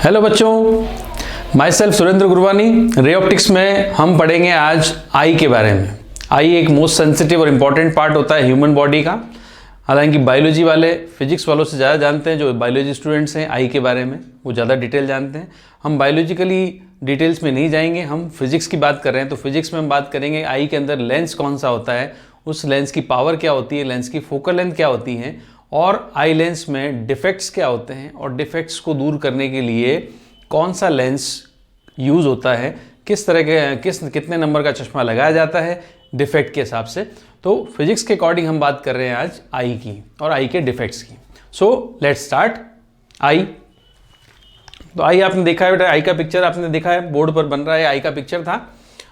Hello बच्चों, my self Surendra Gurwani. Ray optics में हम पढ़ेंगे आज आई के बारे में। आई एक मोस्ट सेंसिटिव और इम्पॉर्टेंट पार्ट होता है ह्यूमन बॉडी का। हालांकि बायोलॉजी वाले फिजिक्स वालों से ज़्यादा जानते हैं, जो बायोलॉजी स्टूडेंट्स हैं आई के बारे में वो ज़्यादा डिटेल जानते हैं। हम बायोलॉजिकली डिटेल्स में नहीं जाएंगे, हम फिजिक्स की बात कर रहे हैं। तो फिजिक्स में हम बात करेंगे आई के अंदर लेंस कौन सा होता है, उस लेंस की पावर क्या होती है, लेंस की फोकल लेंथ क्या होती है, और आई लेंस में डिफेक्ट्स क्या होते हैं, और डिफेक्ट्स को दूर करने के लिए कौन सा लेंस यूज़ होता है, किस तरह के कितने नंबर का चश्मा लगाया जाता है डिफेक्ट के हिसाब से। तो फिजिक्स के अकॉर्डिंग हम बात कर रहे हैं आज आई की और आई के डिफेक्ट्स की। So let's start. आई, तो आई आपने देखा है बेटा, आई का पिक्चर आपने देखा है, बोर्ड पर बन रहा है, आई का पिक्चर था।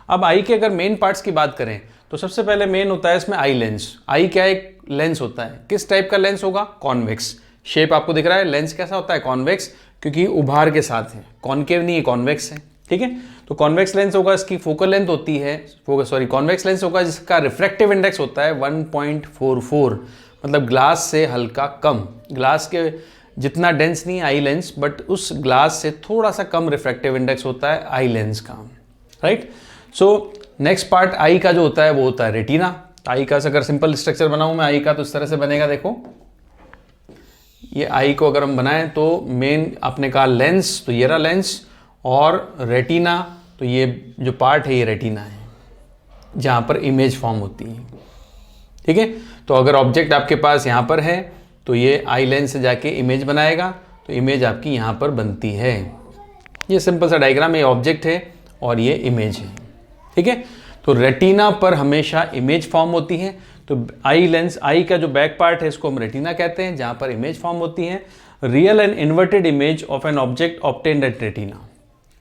अब आई के अगर मेन पार्ट्स की बात करें तो सबसे पहले मेन होता है इसमें आई लेंस। आई क्या एक लेंस होता है, किस टाइप का लेंस होगा, कॉन्वेक्स। शेप आपको दिख रहा है, लेंस कैसा होता है, कॉन्वेक्स, क्योंकि उभार के साथ है, कॉनकेव नहीं है, कॉन्वेक्स है। ठीक है, तो कॉन्वेक्स लेंस होगा, इसकी फोकल लेंथ होती है, कॉन्वेक्स लेंस होगा जिसका रिफ्रैक्टिव इंडेक्स होता है 1.44, मतलब ग्लास से हल्का कम, ग्लास के जितना डेंस नहीं आई लेंस, बट उस ग्लास से थोड़ा सा कम रिफ्रैक्टिव इंडेक्स होता है आई लेंस का। राइट। सो नेक्स्ट पार्ट आई का जो होता है वो होता है रेटिना। आई का अगर सिंपल स्ट्रक्चर बनाऊं मैं आई का, तो इस तरह से बनेगा। देखो ये आई को अगर हम बनाएं तो मेन आपने कहा लेंस, तो ये रहा लेंस, और रेटिना, तो ये जो पार्ट है ये रेटिना है जहां पर इमेज फॉर्म होती है। ठीक है, तो अगर ऑब्जेक्ट आपके पास यहां पर है तो ये आई लेंस से जाके इमेज बनाएगा, तो इमेज आपकी यहां पर बनती है। ये सिंपल सा डायग्राम, ये ऑब्जेक्ट है और ये इमेज है। ठीक है, तो रेटिना पर हमेशा इमेज फॉर्म होती है। तो आई लेंस, आई का जो बैक पार्ट है इसको हम रेटिना कहते हैं, जहां पर इमेज फॉर्म होती है। Real and inverted image of an object obtained at retina.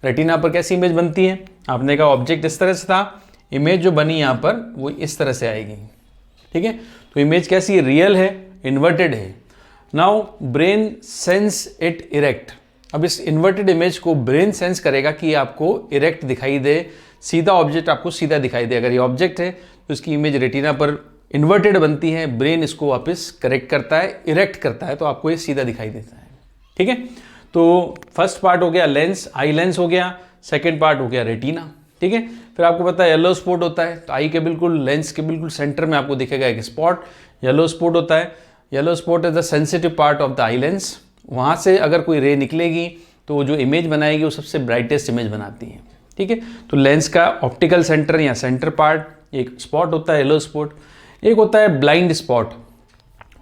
Retina पर कैसी इमेज बनती है, आपने कहा ऑब्जेक्ट इस तरह से था, इमेज जो बनी यहाँ पर वो इस तरह से आएगी। ठीक है, तो इमेज कैसी है, रियल है, इन्वर्टेड है। Now brain sense it erect. अब इस इन्वर्टेड इमेज को ब्रेन सेंस करेगा कि आपको इरेक्ट दिखाई दे, सीधा ऑब्जेक्ट आपको सीधा दिखाई दे। अगर ये ऑब्जेक्ट है तो इसकी इमेज रेटिना पर इन्वर्टेड बनती है, ब्रेन इसको वापस करेक्ट करता है, इरेक्ट करता है, तो आपको ये सीधा दिखाई देता है। ठीक है, तो फर्स्ट पार्ट हो गया लेंस, आई लेंस हो गया। सेकेंड पार्ट हो गया रेटिना। ठीक है, फिर आपको पता है येलो स्पॉट होता है, तो आई के बिल्कुल लेंस के बिल्कुल सेंटर में आपको दिखेगा एक स्पॉट, येलो स्पॉट होता है। Yellow spot is the sensitive part of the eye lens. वहाँ से अगर कोई रे निकलेगी तो जो इमेज बनाएगी वो सबसे ब्राइटेस्ट इमेज बनाती है। ठीक है, तो लेंस का ऑप्टिकल सेंटर या सेंटर पार्ट एक स्पॉट होता है, येलो स्पॉट। एक होता है ब्लाइंड स्पॉट।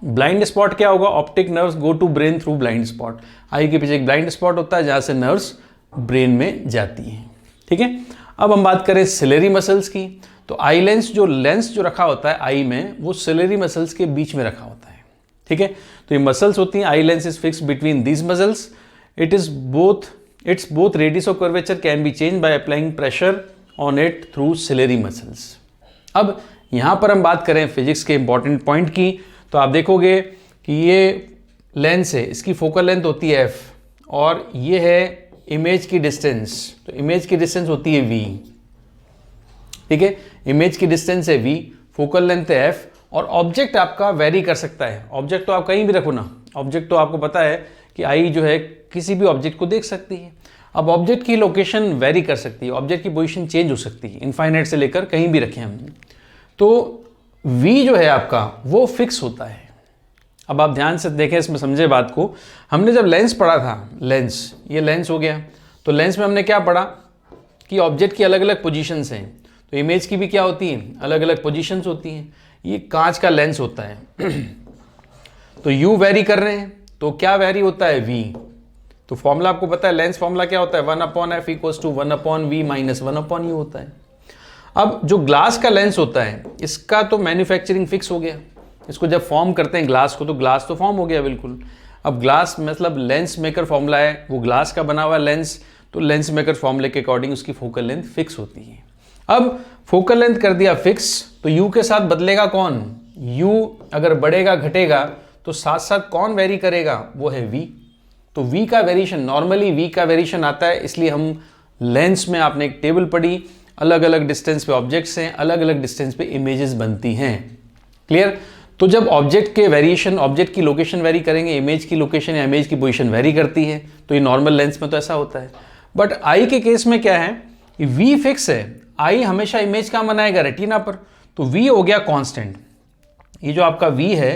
ब्लाइंड स्पॉट क्या होगा, optic nerves go to brain through blind spot. Eye के पीछे एक ब्लाइंड स्पॉट होता है जहां से नर्व्स ब्रेन में जाती हैं। ठीक है, अब हम बात करें सिलेरी मसल्स की। तो आई लेंस जो रखा होता है आई में, वो सिलेरी मसल्स के बीच में रखा होता है। ठीक है, तो ये मसल्स होती हैं, eye lens is fix between these muscles. It's both radius of curvature can be change by applying pressure on it through ciliary muscles. अब यहाँ पर हम बात करें फिजिक्स के इंपॉर्टेंट पॉइंट की, तो आप देखोगे कि ये लेंस है, इसकी फोकल लेंथ होती है f, और ये है इमेज की डिस्टेंस, तो इमेज की डिस्टेंस होती है v। ठीक है, इमेज की डिस्टेंस है v, फोकल लेंथ है f, और ऑब्जेक्ट आपका वेरी कर सकता है। ऑब्जेक्ट तो आप कहीं भी रखो ना, ऑब्जेक्ट तो आपको पता है कि आई जो है किसी भी ऑब्जेक्ट को देख सकती है। अब ऑब्जेक्ट की लोकेशन वेरी कर सकती है, ऑब्जेक्ट की पोजीशन चेंज हो सकती है, इनफाइनाइट से लेकर कहीं भी रखें हम, तो v जो है आपका वो फिक्स होता है। अब आप ध्यान से देखें, इसमें समझे बात को। हमने जब लेंस पढ़ा था, लेंस, ये लेंस हो गया, तो लेंस में हमने क्या पढ़ा कि ऑब्जेक्ट की अलग अलग पोजीशंस हैं, तो इमेज की भी क्या होती हैं, अलग अलग पोजीशंस होती हैं। ये कांच का लेंस होता है तो u वेरी कर रहे हैं, तो क्या वेरी होता है, v। तो फॉर्मूला आपको पता है, लेंस फॉर्मूला क्या होता है, 1/f = 1/v - 1/u होता है। अब जो ग्लास का लेंस होता है इसका तो मैन्युफैक्चरिंग फिक्स हो गया, इसको जब फॉर्म करते हैं ग्लास को, तो ग्लास तो फॉर्म हो गया बिल्कुल। अब ग्लास मतलब लेंस मेकर फॉर्मूला है, वो ग्लास का बना हुआ लेंस, तो लेंस मेकर फॉर्मूले के अकॉर्डिंग उसकी फोकल लेंथ फिक्स होती है। अब फोकल लेंथ कर दिया फिक्स, तो यू के साथ बदलेगा कौन, यू अगर बढ़ेगा घटेगा तो साथ साथ कौन वेरी करेगा, वो है वी। तो वी का वेरिएशन, नॉर्मली वी का वेरिएशन आता है, इसलिए हम लेंस में आपने एक टेबल पढ़ी, अलग अलग डिस्टेंस पे ऑब्जेक्ट्स हैं, अलग अलग डिस्टेंस पे इमेजेस बनती हैं। क्लियर। तो जब ऑब्जेक्ट के वेरिएशन, ऑब्जेक्ट की लोकेशन वेरी करेंगे, इमेज की लोकेशन या इमेज की पोजीशन वेरी करती है, तो ये नॉर्मल लेंस में तो ऐसा होता है। बट आई के केस में क्या है, वी फिक्स है, आई हमेशा इमेज कहाँ बनाएगा, रेटिना पर, तो वी हो गया कांस्टेंट। ये जो आपका वी है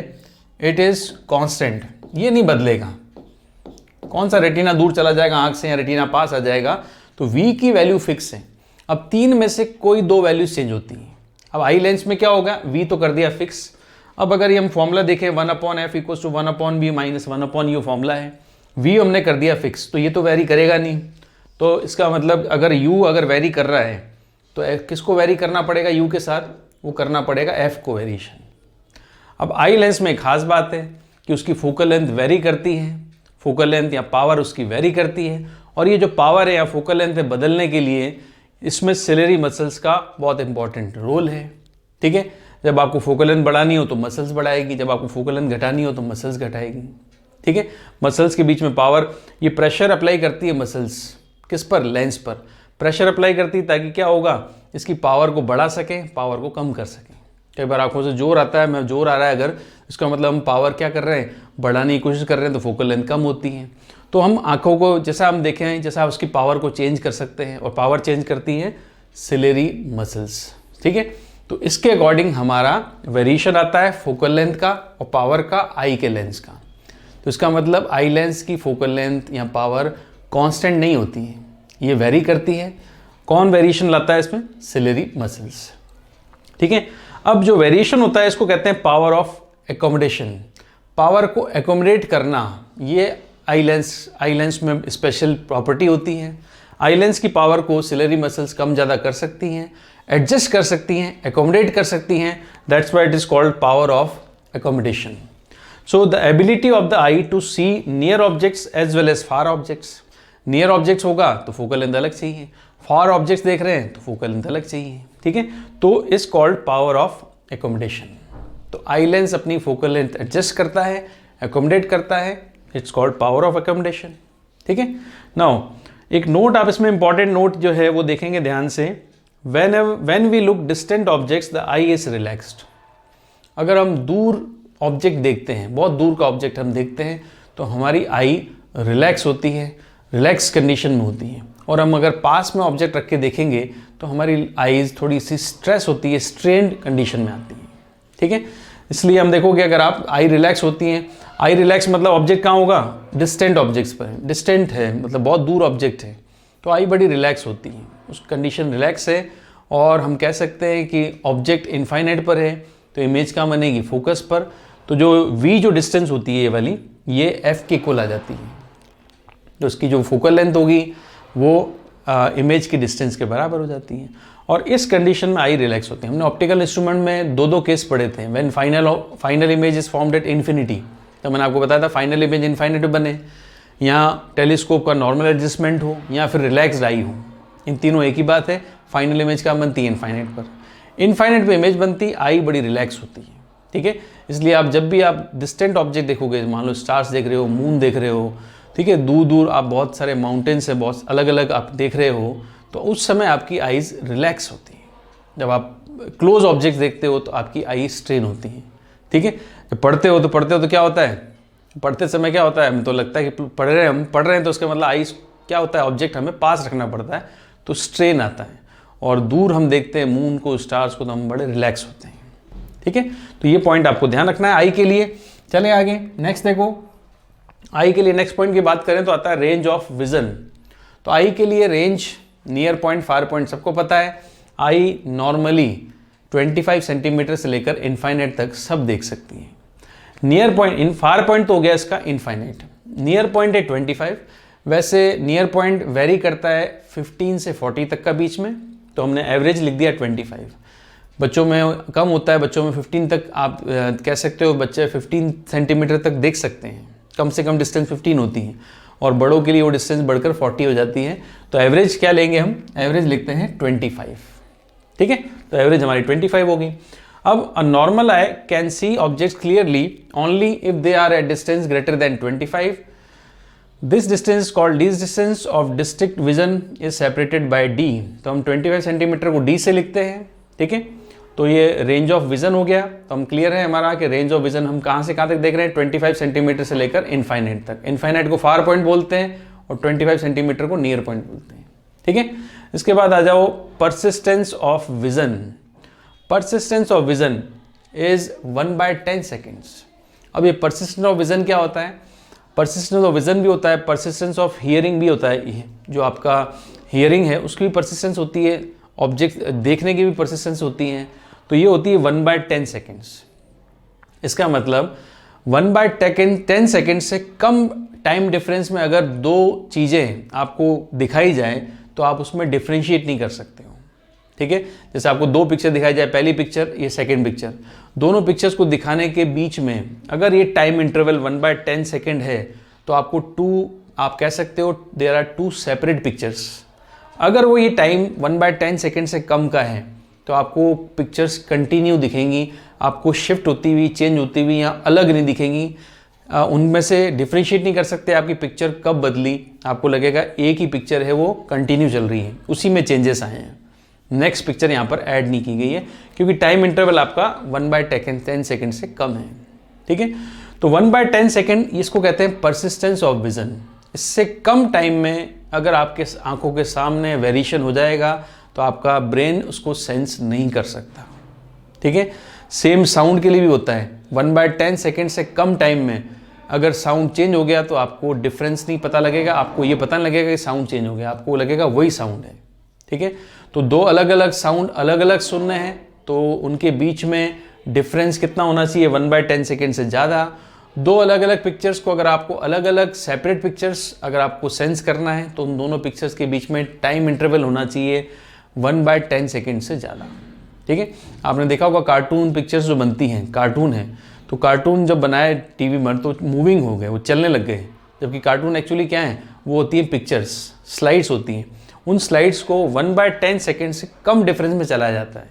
इट इज कांस्टेंट, ये नहीं बदलेगा। कौन सा रेटिना दूर चला जाएगा आंख से या रेटिना पास आ जाएगा, तो वी की वैल्यू फिक्स है। अब तीन में से कोई दो वैल्यूज चेंज होती हैं। अब आई लेंस में क्या होगा, वी तो कर दिया फिक्स। अब अगर ये हम फॉर्मूला देखें 1/f equals to 1/b minus 1/u formula है, v हमने कर दिया फिक्स, तो ये तो वेरी करेगा नहीं। तो इसका मतलब अगर u अगर वेरी कर रहा है तो किसको वेरी करना पड़ेगा u के साथ, वो करना पड़ेगा f को वेरिएशन। अब आई लेंस में एक खास बात है कि उसकी फोकल लेंथ वेरी करती है, फोकल लेंथ या पावर उसकी वेरी करती है, और ये जो पावर है या फोकल लेंथ है बदलने के लिए इसमें सिलेरी मसल्स का बहुत इंपॉर्टेंट रोल है। ठीक है, जब आपको फोकल लेंथ बढ़ानी हो तो मसल्स बढ़ाएगी, जब आपको फोकल लेंथ घटानी हो तो मसल्स घटाएगी। ठीक है, मसल्स के बीच में पावर, ये प्रेशर अप्लाई करती है मसल्स, किस पर, लेंस पर प्रेशर अप्लाई करती है, ताकि क्या होगा, इसकी पावर को बढ़ा सके, पावर को कम कर सके। कई बार आंखों से जोर आता है, मैं जोर आ रहा है अगर, इसका मतलब हम पावर क्या कर रहे हैं, बढ़ाने की कोशिश कर रहे हैं, तो फोकल लेंथ कम होती है। तो हम आंखों को जैसा हम देखें हैं, जैसा उसकी पावर को चेंज कर सकते हैं, और पावर चेंज करती है सिलेरी मसल्स। ठीक है, तो इसके अकॉर्डिंग हमारा वेरिएशन आता है फोकल लेंथ का और पावर का आई के लेंस का। तो इसका मतलब आई लेंस की फोकल लेंथ या पावर कांस्टेंट नहीं होती है, ये वेरी करती है। कौन वेरिएशन लाता है इसमें, सिलेरी मसल्स। ठीक है, अब जो वेरिएशन होता है इसको कहते हैं पावर ऑफ एकोमोडेशन। पावर को एकोमोडेट करना, ये आई लेंस में स्पेशल प्रॉपर्टी होती है। आई लेंस की पावर को सिलेरी मसल्स कम ज़्यादा कर सकती हैं, एडजस्ट कर सकती हैं, एकोमोडेट कर सकती हैं। That's why it is called power of accommodation. So the ability of the eye to see near objects as well as far objects. Near objects होगा तो फोकल लेंथ अलग चाहिए, फार ऑब्जेक्ट्स देख रहे हैं तो फोकल लेंथ अलग चाहिए। ठीक है, तो is called power of accommodation. तो आई लेंस अपनी फोकल लेंथ एडजस्ट करता है, एकोमोडेट करता है, it's called power of accommodation. ठीक है, नाउ एक नोट आप इसमें इंपॉर्टेंट नोट जो है वो देखेंगे ध्यान से, when we look distant objects the eye is relaxed। अगर हम दूर ऑब्जेक्ट देखते हैं, बहुत दूर का ऑब्जेक्ट हम देखते हैं, तो हमारी आई रिलैक्स होती है, रिलैक्स कंडीशन में होती है। और हम अगर पास में ऑब्जेक्ट रख के देखेंगे तो हमारी आईज थोड़ी सी स्ट्रेस होती है, स्ट्रेन्ड कंडीशन में आती है। ठीक है, इसलिए हम देखोगे अगर आप आई रिलैक्स होती हैं, आई रिलैक्स मतलब ऑब्जेक्ट कहाँ होगा, डिस्टेंट ऑब्जेक्ट्स पर, डिस्टेंट है मतलब बहुत दूर ऑब्जेक्ट है, तो आई बड़ी रिलैक्स होती है, उस कंडीशन रिलैक्स है। और हम कह सकते हैं कि ऑब्जेक्ट इनफाइनाइट पर है तो इमेज कहाँ बनेगी, फोकस पर। तो जो v जो डिस्टेंस होती है ये वाली, ये f के इक्वल आ जाती है, तो उसकी जो फोकल लेंथ होगी वो इमेज की डिस्टेंस के बराबर हो जाती है। और इस कंडीशन में आई रिलैक्स होती है। हमने ऑप्टिकल इंस्ट्रूमेंट में दो केस पढ़े थे। When final image is formed at infinity, तो मैंने आपको बताया था फाइनल इमेज इनफाइनाइट बने, या टेलीस्कोप का नॉर्मल एडजस्टमेंट हो, या फिर रिलैक्स्ड आई हो। इन तीनों एक ही बात है। फाइनल इमेज का बनती है इनफाइनाइट पर, इनफाइनाइट पे इमेज बनती, आई बड़ी रिलैक्स होती है। ठीक है, इसलिए आप जब भी आप डिस्टेंट ऑब्जेक्ट देखोगे, मान लो स्टार्स देख रहे हो, मून देख रहे हो, ठीक है, दूर दूर आप बहुत सारे माउंटेन्स है, बहुत अलग अलग आप देख रहे हो, तो उस समय आपकी आईज रिलैक्स होती है। जब आप क्लोज ऑब्जेक्ट देखते हो तो आपकी आई स्ट्रेन होती है। ठीक है, जब पढ़ते हो तो क्या होता है, पढ़ते समय क्या होता है, हमें तो लगता है कि पढ़ रहे हैं तो उसका मतलब आई क्या होता है, ऑब्जेक्ट हमें पास रखना पड़ता है, तो स्ट्रेन आता है। और दूर हम देखते हैं मून को, स्टार्स को, तो हम बड़े रिलैक्स होते हैं। ठीक है, तो ये पॉइंट आपको ध्यान रखना है आई के लिए। चले आगे, नेक्स्ट देखो, आई के लिए नेक्स्ट पॉइंट की बात करें तो आता है रेंज ऑफ विजन। तो आई के लिए range, near point, far point सबको पता है। आई नॉर्मली 25 सेंटीमीटर से लेकर इनफाइनाइट तक सब देख सकती है। नियर पॉइंट, फार पॉइंट तो हो गया इसका इनफाइनाइट, नियर पॉइंट है 25। वैसे नियर पॉइंट वेरी करता है 15 से 40 तक का बीच में, तो हमने एवरेज लिख दिया 25। बच्चों में कम होता है, बच्चों में 15 तक आप कह सकते हो, बच्चे 15 सेंटीमीटर तक देख सकते हैं, कम से कम डिस्टेंस 15 होती है, और बड़ों के लिए वो डिस्टेंस बढ़कर 40 हो जाती है। तो एवरेज क्या लेंगे हम, एवरेज लिखते हैं 25। ठीक है, तो एवरेज हमारी 25 होगी। अब a normal eye can see object clearly only if they are at distance greater than 25। This distance called least distance of distinct vision is separated by D. तो हम 25 सेंटीमीटर को डी से लिखते हैं। ठीक है, तो ये रेंज ऑफ विजन हो गया। तो हम क्लियर है हमारा कि रेंज ऑफ विजन हम कहाँ से कहाँ तक देख रहे हैं, 25 सेंटीमीटर से लेकर इनफाइनाइट तक। इनफाइनाइट को फार पॉइंट बोलते हैं और 25 सेंटीमीटर को नियर पॉइंट बोलते हैं, ठीक है। इसके बाद आ जाओ persistence of vision. Persistence of vision is 1/10 seconds. अब ये परसिस्टेंस ऑफ विजन क्या होता है, परसिस्टेंस ऑफ विजन भी होता है, परसिस्टेंस ऑफ हियरिंग भी होता है। जो आपका हियरिंग है उसकी भी परसिस्टेंस होती है, ऑब्जेक्ट देखने की भी परसिस्टेंस होती है। तो ये होती है 1/10 सेकेंड्स। इसका मतलब 1/10 सेकेंड से कम टाइम डिफरेंस में अगर दो चीज़ें आपको दिखाई जाए तो आप उसमें डिफ्रेंशिएट नहीं कर सकते हो, ठीक है। जैसे आपको दो पिक्चर दिखाई जाए, पहली पिक्चर ये सेकंड पिक्चर, दोनों पिक्चर्स को दिखाने के बीच में अगर ये टाइम इंटरवल 1/10 सेकेंड है तो आपको आप कह सकते हो देयर आर 2 सेपरेट पिक्चर्स। अगर वो ये टाइम 1/10 सेकेंड से कम का है तो आपको पिक्चर्स कंटिन्यू दिखेंगी, आपको शिफ्ट होती हुई, चेंज होती हुई या अलग नहीं दिखेंगी। उनमें से डिफ्रेंशिएट नहीं कर सकते आपकी पिक्चर कब बदली, आपको लगेगा एक ही पिक्चर है वो कंटिन्यू चल रही है, उसी में चेंजेस आए हैं, नेक्स्ट पिक्चर यहाँ पर ऐड नहीं की गई है क्योंकि टाइम इंटरवल आपका 1/10 सेकेंड से कम है, ठीक है। तो 1/10 सेकेंड इसको कहते हैं परसिस्टेंस ऑफ विजन। इससे कम टाइम में अगर आपके आंखों के सामने वेरिएशन हो जाएगा तो आपका ब्रेन उसको सेंस नहीं कर सकता, ठीक है। सेम साउंड के लिए भी होता है, 1/10 सेकेंड से कम टाइम में अगर साउंड चेंज हो गया तो आपको डिफरेंस नहीं पता लगेगा, आपको ये पता नहीं लगेगा कि साउंड चेंज हो गया, आपको लगेगा वही साउंड है, ठीक है। तो दो अलग अलग साउंड अलग अलग सुनने हैं तो उनके बीच में डिफरेंस कितना होना चाहिए, 1/10 सेकेंड से ज़्यादा। दो अलग अलग पिक्चर्स को अगर आपको अलग अलग सेपरेट पिक्चर्स अगर आपको सेंस करना है तो उन दोनों पिक्चर्स के बीच में टाइम इंटरवल होना चाहिए 1/10 सेकेंड से ज़्यादा, ठीक है। आपने देखा होगा कार्टून पिक्चर्स जो बनती हैं, कार्टून है तो कार्टून जब बनाए टीवी पर तो मूविंग हो गए, वो चलने लग गए, जबकि कार्टून एक्चुअली क्या है, वो होती है पिक्चर्स, स्लाइड्स होती हैं। उन स्लाइड्स को 1/10 सेकेंड से कम डिफरेंस में चलाया जाता है,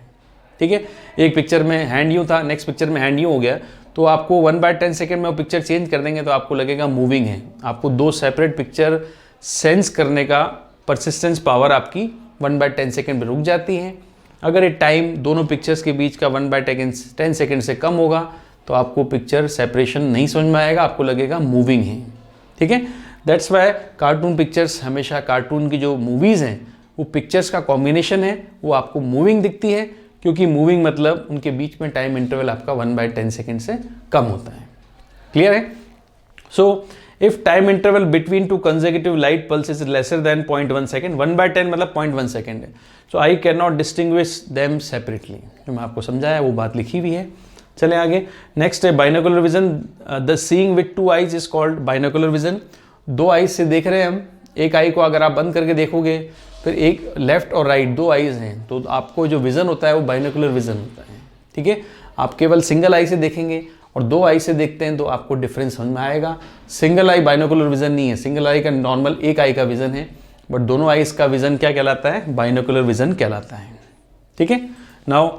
ठीक है। एक पिक्चर में हैंड यूँ था, नेक्स्ट पिक्चर में हैंड यूँ हो गया, तो आपको 1/10 सेकेंड में वो पिक्चर चेंज कर देंगे तो आपको लगेगा मूविंग है। आपको दो सेपरेट पिक्चर सेंस करने का परसिस्टेंस पावर आपकी 1/10 सेकेंड में रुक जाती है। अगर ये टाइम दोनों पिक्चर्स के बीच का 1/10 सेकेंड से कम होगा तो आपको पिक्चर सेपरेशन नहीं समझ में आएगा, आपको लगेगा मूविंग है, ठीक है। दैट्स वाई कार्टून पिक्चर्स हमेशा, कार्टून की जो मूवीज़ हैं वो पिक्चर्स का कॉम्बिनेशन है, वो आपको मूविंग दिखती है क्योंकि मूविंग मतलब उनके बीच में टाइम इंटरवल आपका 1/10 सेकेंड से कम होता है। क्लियर है? So if time interval between two consecutive light pulse is lesser than 0.1 second, 1/10 मतलब 0.1 सेकेंड है, so I can not distinguish them separately. जो मैं आपको समझाया वो बात लिखी हुई है। चले आगे, नेक्स्ट है binocular vision. The seeing with 2 eyes is called binocular vision. 2 eyes से देख रहे हैं हम, एक आई को अगर आप बंद करके देखोगे फिर एक लेफ्ट और राइट 2 आईज हैं तो आपको जो विजन होता है वो बाइनोकुलर विजन होता है, ठीक है। आप केवल सिंगल आई से देखेंगे और 2 आई से देखते हैं तो आपको डिफरेंस समझ में आएगा। सिंगल आई बाइनोकुलर विजन नहीं है, सिंगल आई का नॉर्मल एक आई का विजन है, बट दोनों आईज का विजन क्या कहलाता है, बाइनोकुलर विजन कहलाता है, ठीक है। नाउ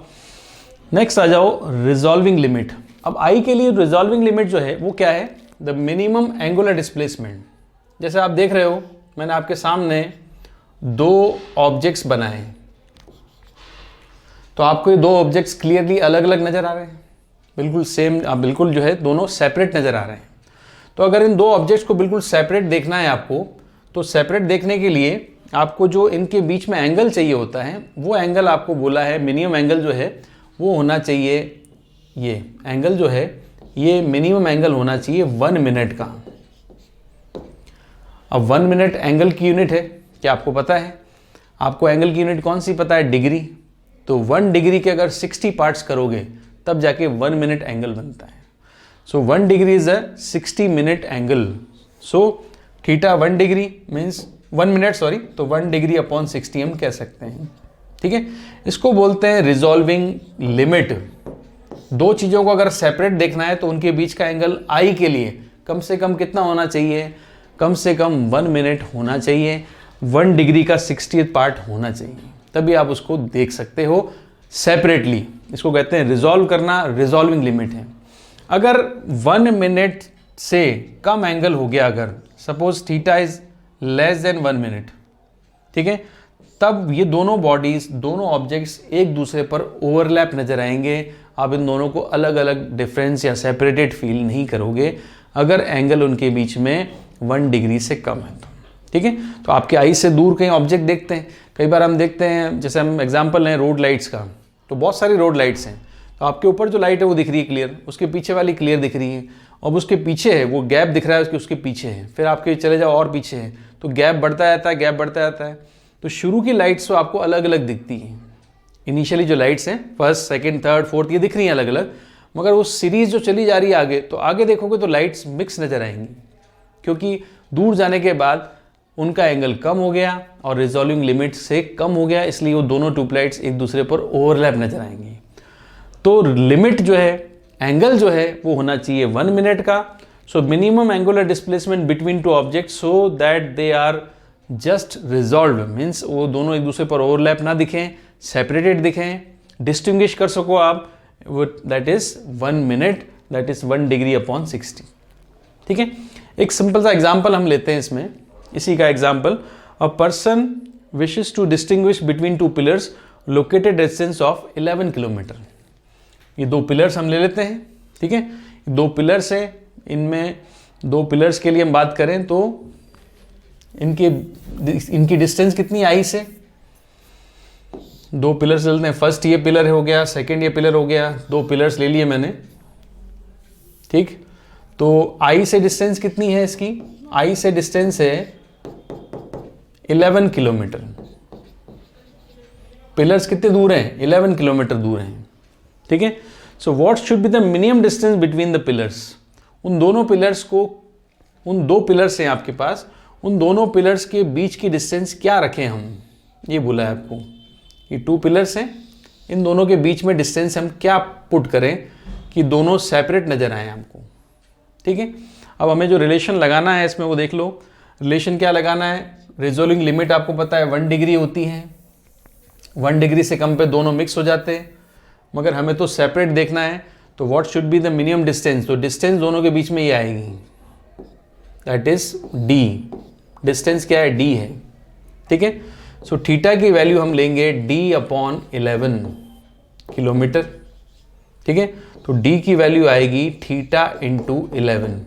नेक्स्ट आ जाओ रिजॉल्विंग लिमिट। अब आई के लिए रिजॉल्विंग लिमिट जो है वो क्या है, द मिनिमम एंगुलर डिस्प्लेसमेंट। जैसे आप देख रहे हो मैंने आपके सामने 2 ऑब्जेक्ट्स बनाए, तो आपको ये 2 ऑब्जेक्ट्स क्लियरली अलग अलग नजर आ रहे हैं, बिल्कुल सेम, बिल्कुल जो है दोनों सेपरेट नजर आ रहे हैं। तो अगर इन 2 ऑब्जेक्ट्स को बिल्कुल सेपरेट देखना है आपको, तो सेपरेट देखने के लिए आपको जो इनके बीच में एंगल चाहिए होता है वो एंगल आपको बोला है, मिनिमम एंगल जो है वो होना चाहिए, ये एंगल जो है ये मिनिमम एंगल होना चाहिए 1 मिनट का। अब 1 मिनट एंगल की यूनिट है, क्या आपको पता है? आपको एंगल की यूनिट कौन सी पता है? डिग्री। तो 1 डिग्री के अगर 60 पार्ट्स करोगे तब जाके 1 मिनट एंगल बनता है। सो 1 degree is a 60 minute angle. So theta 1 degree means 1 minute, sorry, तो 1 डिग्री अपॉन 60 हम कह सकते हैं, ठीक है। इसको बोलते हैं रिजॉल्विंग लिमिट। 2 चीज़ों को अगर सेपरेट देखना है तो उनके बीच का एंगल आई के लिए कम से कम कितना होना चाहिए, कम से कम 1 मिनट होना चाहिए, 1 डिग्री का 60th पार्ट होना चाहिए, तभी आप उसको देख सकते हो सेपरेटली। इसको कहते हैं रिजॉल्व करना, रिजॉल्विंग लिमिट है। अगर 1 मिनट से कम एंगल हो गया, अगर suppose theta is less than 1 minute, ठीक है, तब ये दोनों बॉडीज, दोनों ऑब्जेक्ट्स एक दूसरे पर ओवरलैप नजर आएंगे। आप इन दोनों को अलग अलग डिफरेंस या सेपरेटेड फील नहीं करोगे अगर एंगल उनके बीच में 1 डिग्री से कम है तो। ठीक है, तो आपके आई से दूर कहीं ऑब्जेक्ट देखते हैं, कई बार हम देखते हैं, जैसे हम एग्जांपल लें रोड लाइट्स का, तो बहुत सारी रोड लाइट्स हैं, तो आपके ऊपर जो लाइट है वो दिख रही है क्लियर, उसके पीछे वाली क्लियर दिख रही है, और उसके पीछे है वो गैप दिख रहा है उसके पीछे है, फिर आपके चले जाओ और पीछे है, तो गैप बढ़ता जाता है, गैप बढ़ता जाता है। तो शुरू की लाइट्स तो आपको अलग अलग दिखती हैं, इनिशियली जो लाइट्स हैं फर्स्ट, सेकंड, थर्ड, फोर्थ, ये दिख रही हैं अलग अलग, मगर वो सीरीज जो चली जा रही है आगे, तो आगे देखोगे तो लाइट्स मिक्स नजर आएंगी, क्योंकि दूर जाने के बाद उनका एंगल कम हो गया और रिजॉल्विंग लिमिट से कम हो गया, इसलिए वो दोनों ट्यूबलाइट्स एक दूसरे पर ओवरलैप नजर आएंगी। तो लिमिट जो है, एंगल जो है वो होना चाहिए 1 मिनट का। So minimum angular displacement between two object so that they are just resolve, means वो दोनों एक दूसरे पर ओवरलैप ना दिखें, सेपरेटेड दिखें, डिस्टिंग्विश कर सको आप, that is 1 minute, that is 1 degree upon 60। ठीक है, एक सिंपल सा एग्जाम्पल हम लेते हैं इसमें, इसी का example, a person wishes to distinguish between two pillars located distance of 11 kilometre. ये 2 पिलर्स हम ले लेते हैं। ठीक है, 2 पिलर्स है, इनमें 2 पिलर्स के लिए हम बात करें तो इनकी डिस्टेंस कितनी आई से, 2 पिलर्स लेते हैं, फर्स्ट ये पिलर हो गया, सेकंड ये पिलर हो गया, 2 पिलर्स ले लिए मैंने। ठीक, तो आई से डिस्टेंस कितनी है इसकी, आई से डिस्टेंस है 11 किलोमीटर। पिलर्स कितने दूर हैं, 11 किलोमीटर दूर हैं। ठीक है, so what should be the minimum distance between the pillars, उन दोनों पिलर्स को, उन 2 पिलर्स हैं आपके पास, उन दोनों पिलर्स के बीच की डिस्टेंस क्या रखें हम, ये बोला है आपको। ये 2 पिलर्स हैं, इन दोनों के बीच में डिस्टेंस हम क्या पुट करें कि दोनों सेपरेट नजर आए हमको। ठीक है, अब हमें जो रिलेशन लगाना है इसमें वो देख लो, रिलेशन क्या लगाना है, रिजॉल्विंग लिमिट आपको पता है 1 डिग्री होती है, 1 डिग्री से कम पे दोनों मिक्स हो जाते हैं, मगर हमें तो सेपरेट देखना है, तो what should be the minimum distance, तो डिस्टेंस दोनों के बीच में ये आएगी, दैट इज डी, डिस्टेंस क्या है, डी है। ठीक है, सो थीटा की वैल्यू हम लेंगे डी अपॉन 11 किलोमीटर। ठीक है, तो डी की वैल्यू आएगी थीटा इंटू 11,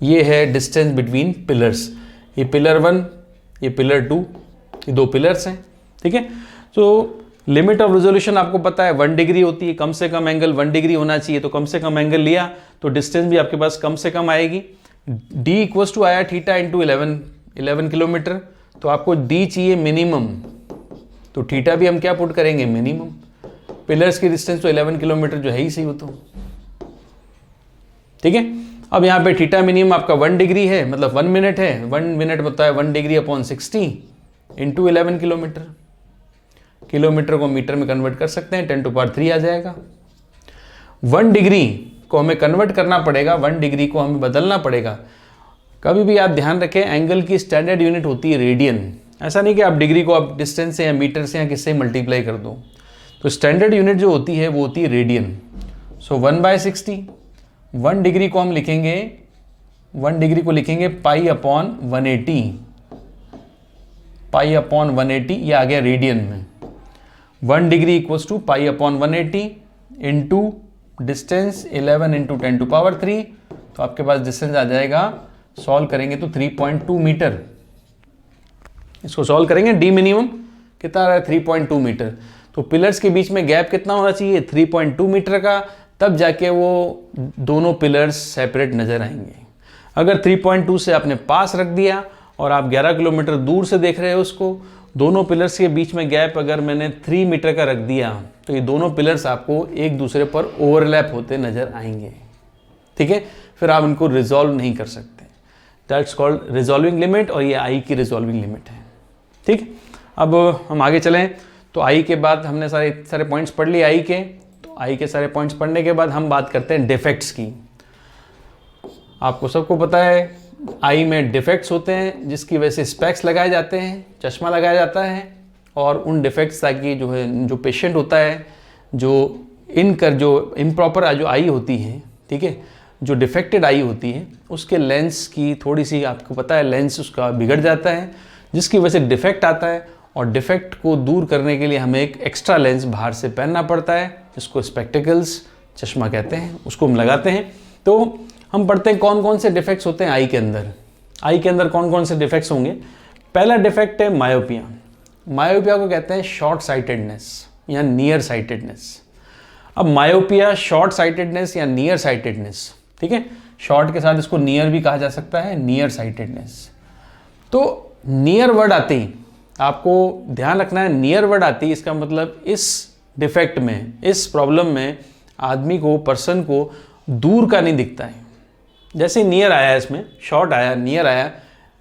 ये है डिस्टेंस बिटवीन पिलर्स, ये पिलर 1, ये पिलर 2, ये 2 पिलर्स हैं। ठीक है, तो लिमिट ऑफ रेजोल्यूशन आपको पता है 1 डिग्री होती है, कम से कम एंगल 1 डिग्री होना चाहिए, तो कम से कम एंगल लिया तो डिस्टेंस भी आपके पास कम से कम आएगी। डी इक्वल्स टू आया थीटा इंटू 11 किलोमीटर, तो आपको डी चाहिए मिनिमम, तो थीटा भी हम क्या पुट करेंगे, मिनिमम। पिलर्स की डिस्टेंस तो 11 किलोमीटर जो है ही सही हो तो। ठीक है, अब यहाँ पे थीटा मिनिमम आपका 1 डिग्री है, मतलब 1 मिनट है, 1 मिनट होता है 1 degree upon 60 into 11 kilometre, kilometre को मीटर में कन्वर्ट कर सकते हैं, 10⁻³ आ जाएगा। 1 डिग्री को हमें कन्वर्ट करना पड़ेगा, 1 डिग्री को हमें बदलना पड़ेगा। कभी भी आप ध्यान रखें, एंगल की स्टैंडर्ड यूनिट होती है रेडियन, ऐसा नहीं कि आप डिग्री को आप डिस्टेंस से या मीटर से या किससे मल्टीप्लाई कर दो, तो स्टैंडर्ड यूनिट जो होती है वो होती है रेडियन। सो 1/60, 1 डिग्री को हम लिखेंगे, 1 डिग्री को लिखेंगे पाई अपॉन 180, पाई अपॉन 180, ये आ गया रेडियन में। 1 degree equals to pi upon 180 into distance 11 into 10⁻³, तो आपके पास डिस्टेंस आ जाएगा, सॉल्व करेंगे तो 3.2 मीटर। इसको सॉल्व करेंगे, डी मिनिमम कितना आ रहा है, 3.2 मीटर। तो पिलर्स के बीच में गैप कितना होना चाहिए, 3.2 मीटर का, तब जाके वो दोनों पिलर्स सेपरेट नजर आएंगे। अगर 3.2 से आपने पास रख दिया और आप 11 किलोमीटर दूर से देख रहे हो उसको, दोनों पिलर्स के बीच में गैप अगर मैंने 3 मीटर का रख दिया, तो ये दोनों पिलर्स आपको एक दूसरे पर ओवरलैप होते नजर आएंगे। ठीक है, फिर आप इनको रिजॉल्व नहीं कर सकते, दैट्स कॉल्ड रिजॉल्विंग लिमिट, और ये आई की रिजॉल्विंग लिमिट है। ठीक, अब हम आगे चलें, तो आई के बाद हमने सारे पॉइंट्स पढ़ लिए आई के, तो आई के सारे पॉइंट्स पढ़ने के बाद हम बात करते हैं डिफेक्ट्स की। आपको सबको पता है आई में डिफेक्ट्स होते हैं, जिसकी वजह से स्पेक्स लगाए जाते हैं, चश्मा लगाया जाता है, और उन डिफेक्ट्स ताकि जो है, जो पेशेंट होता है, जो इम्प्रॉपर जो आई होती है, ठीक है, जो डिफेक्टेड आई होती है, उसके लेंस की थोड़ी सी, आपको पता है लेंस उसका बिगड़ जाता है, जिसकी वजह से डिफेक्ट आता है, और डिफेक्ट को दूर करने के लिए हमें एक एक्स्ट्रा लेंस बाहर से पहनना पड़ता है, जिसको स्पेक्टिकल्स चश्मा कहते हैं, उसको हम लगाते हैं। तो हम पढ़ते हैं कौन कौन से डिफेक्ट्स होते हैं आई के अंदर। आई के अंदर कौन कौन से डिफेक्ट्स होंगे। पहला डिफेक्ट है मायोपिया। मायोपिया को कहते हैं शॉर्ट साइटेडनेस या नियर साइटेडनेस। अब मायोपिया, शॉर्ट साइटेडनेस या नियर साइटेडनेस, ठीक है, शॉर्ट के साथ इसको नियर भी कहा जा सकता है, नियर साइटेडनेस। तो नियर वर्ड आते ही आपको ध्यान रखना है, नियर वर्ड आती है इसका मतलब इस डिफेक्ट में, इस प्रॉब्लम में आदमी को, पर्सन को दूर का नहीं दिखता है। जैसे नियर आया इसमें, शॉर्ट आया, नियर आया,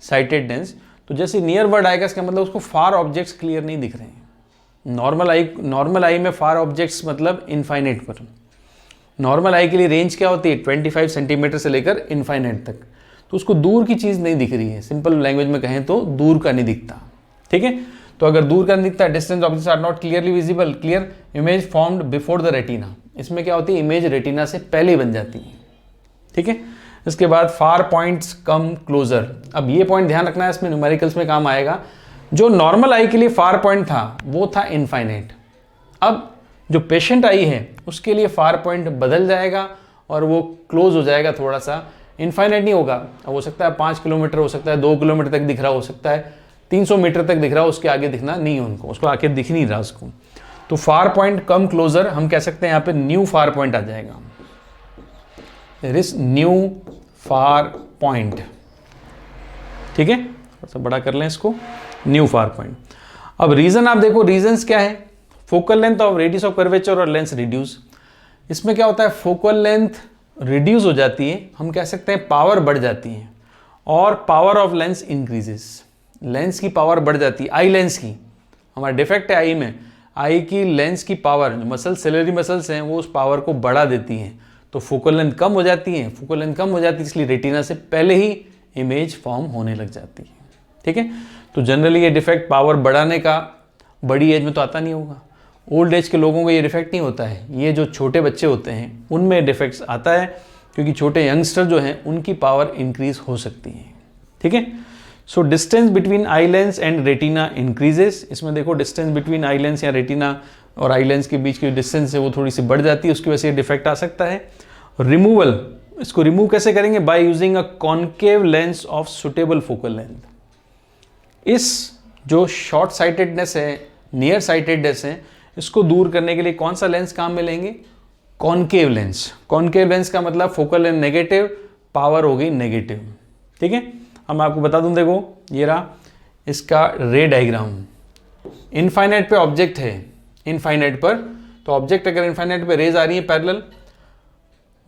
साइटेडनेस, तो जैसे नियर वर्ड आएगा इसका मतलब उसको फार ऑब्जेक्ट्स क्लियर नहीं दिख रहे हैं। नॉर्मल आई में फार ऑब्जेक्ट्स मतलब इनफाइनाइट पर। नॉर्मल आई के लिए रेंज क्या होती है, 25 सेंटीमीटर से लेकर इनफाइनाइट तक। तो उसको दूर की चीज़ नहीं दिख रही है, सिंपल लैंग्वेज में कहें तो दूर का नहीं दिखता, ठीक है। तो अगर दूर का नहीं दिखता, distance objects are not clearly visible, clear image formed before the retina, इसमें क्या होती है, इमेज रेटिना से पहले ही बन जाती है, ठीक है। इसके बाद फार पॉइंट्स कम क्लोजर। अब ये पॉइंट ध्यान रखना है, इसमें न्यूमेरिकल्स में काम आएगा। जो नॉर्मल आई के लिए फार पॉइंट था वो था इनफाइनाइट। अब जो पेशेंट आई है उसके लिए फार पॉइंट बदल जाएगा और वो क्लोज हो जाएगा, थोड़ा सा इनफाइनाइट नहीं होगा। अब हो सकता है 5 किलोमीटर, हो सकता है 2 किलोमीटर तक दिख रहा, हो सकता है 300 मीटर तक दिख रहा, उसके आगे दिखना नहीं है उनको, उसको आगे दिख नहीं रहा उसको। तो फार पॉइंट कम क्लोजर हम कह सकते हैं, यहाँ पे न्यू फार पॉइंट आ जाएगा, there is new far point, ठीक है। थोड़ा सा बड़ा कर लें इसको, न्यू फार पॉइंट। अब रीजन आप देखो, रीजंस क्या है, focal length of radius of curvature और लेंस रिड्यूस। इसमें क्या होता है, फोकल लेंथ रिड्यूस हो जाती है, हम कह सकते हैं पावर बढ़ जाती है, और power of lens increases, lens की पावर बढ़ जाती है, आई लेंस की। हमारा डिफेक्ट है आई में, आई की लेंस की पावर, जो मसल सेलेरी मसल्स हैं वो उस पावर को बढ़ा देती हैं, तो फोकल लेंथ कम हो जाती है। फोकल लेंथ कम हो जाती है इसलिए रेटिना से पहले ही इमेज फॉर्म होने लग जाती है, ठीक है। तो जनरली ये डिफेक्ट पावर बढ़ाने का बड़ी एज में तो आता नहीं होगा, ओल्ड एज के लोगों को ये डिफेक्ट नहीं होता है। ये जो छोटे बच्चे होते हैं उनमें डिफेक्ट्स आता है, क्योंकि छोटे यंगस्टर जो हैं उनकी पावर इंक्रीज हो सकती है, ठीक है। So distance between eye lens and retina increases. इसमें देखो डिस्टेंस बिटवीन आई लेंस या रेटिना और आई लेंस के बीच की डिस्टेंस है वो थोड़ी सी बढ़ जाती है, उसकी वजह से डिफेक्ट आ सकता है। रिमूवल, इसको रिमूव कैसे करेंगे, by using a concave lens of suitable focal length. इस जो शॉर्ट साइटेडनेस है, नियर साइटेडनेस है, इसको दूर करने के लिए कौन सा लेंस काम में लेंगे, कॉन्केव लेंस। कॉन्केव लेंस का मतलब फोकल लेंथ नेगेटिव, पावर हो गई नेगेटिव, ठीक है। अब मैं आपको बता दूं, देखो ये रहा इसका रे डायग्राम। इनफाइनाइट पे ऑब्जेक्ट है, इनफाइनाइट पर, तो ऑब्जेक्ट अगर इनफाइनाइट पे रेज आ रही है पैरेलल,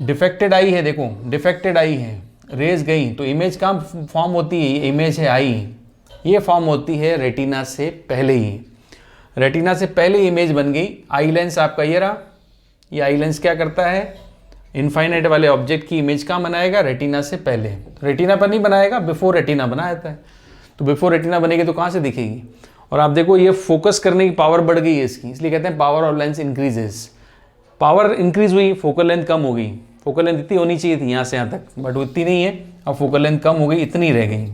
डिफेक्टेड आई है, देखो डिफेक्टेड आई है, रेज गई तो इमेज कहाँ फॉर्म होती है, इमेज है आई, ये फॉर्म होती है रेटिना से पहले ही। रेटिना से पहले इमेज बन गई। आई लेंस आपका ये रहा, ये आई लेंस क्या करता है, इनफाइनाइट वाले ऑब्जेक्ट की इमेज कहाँ बनाएगा, रेटिना से पहले। रेटिना पर नहीं बनाएगा, बिफोर रेटिना बना देता है। तो बिफोर रेटिना बनेगी तो कहाँ से दिखेगी। और आप देखो ये फोकस करने की पावर बढ़ गई है इसकी, इसलिए कहते हैं power of lens increases. Power increase हुई, फोकल लेंथ कम हो गई। फोकल लेंथ इतनी होनी चाहिए थी यहाँ से यहाँ तक, बट वो इतनी नहीं है। अब फोकल लेंथ कम हो गई, इतनी रह गई।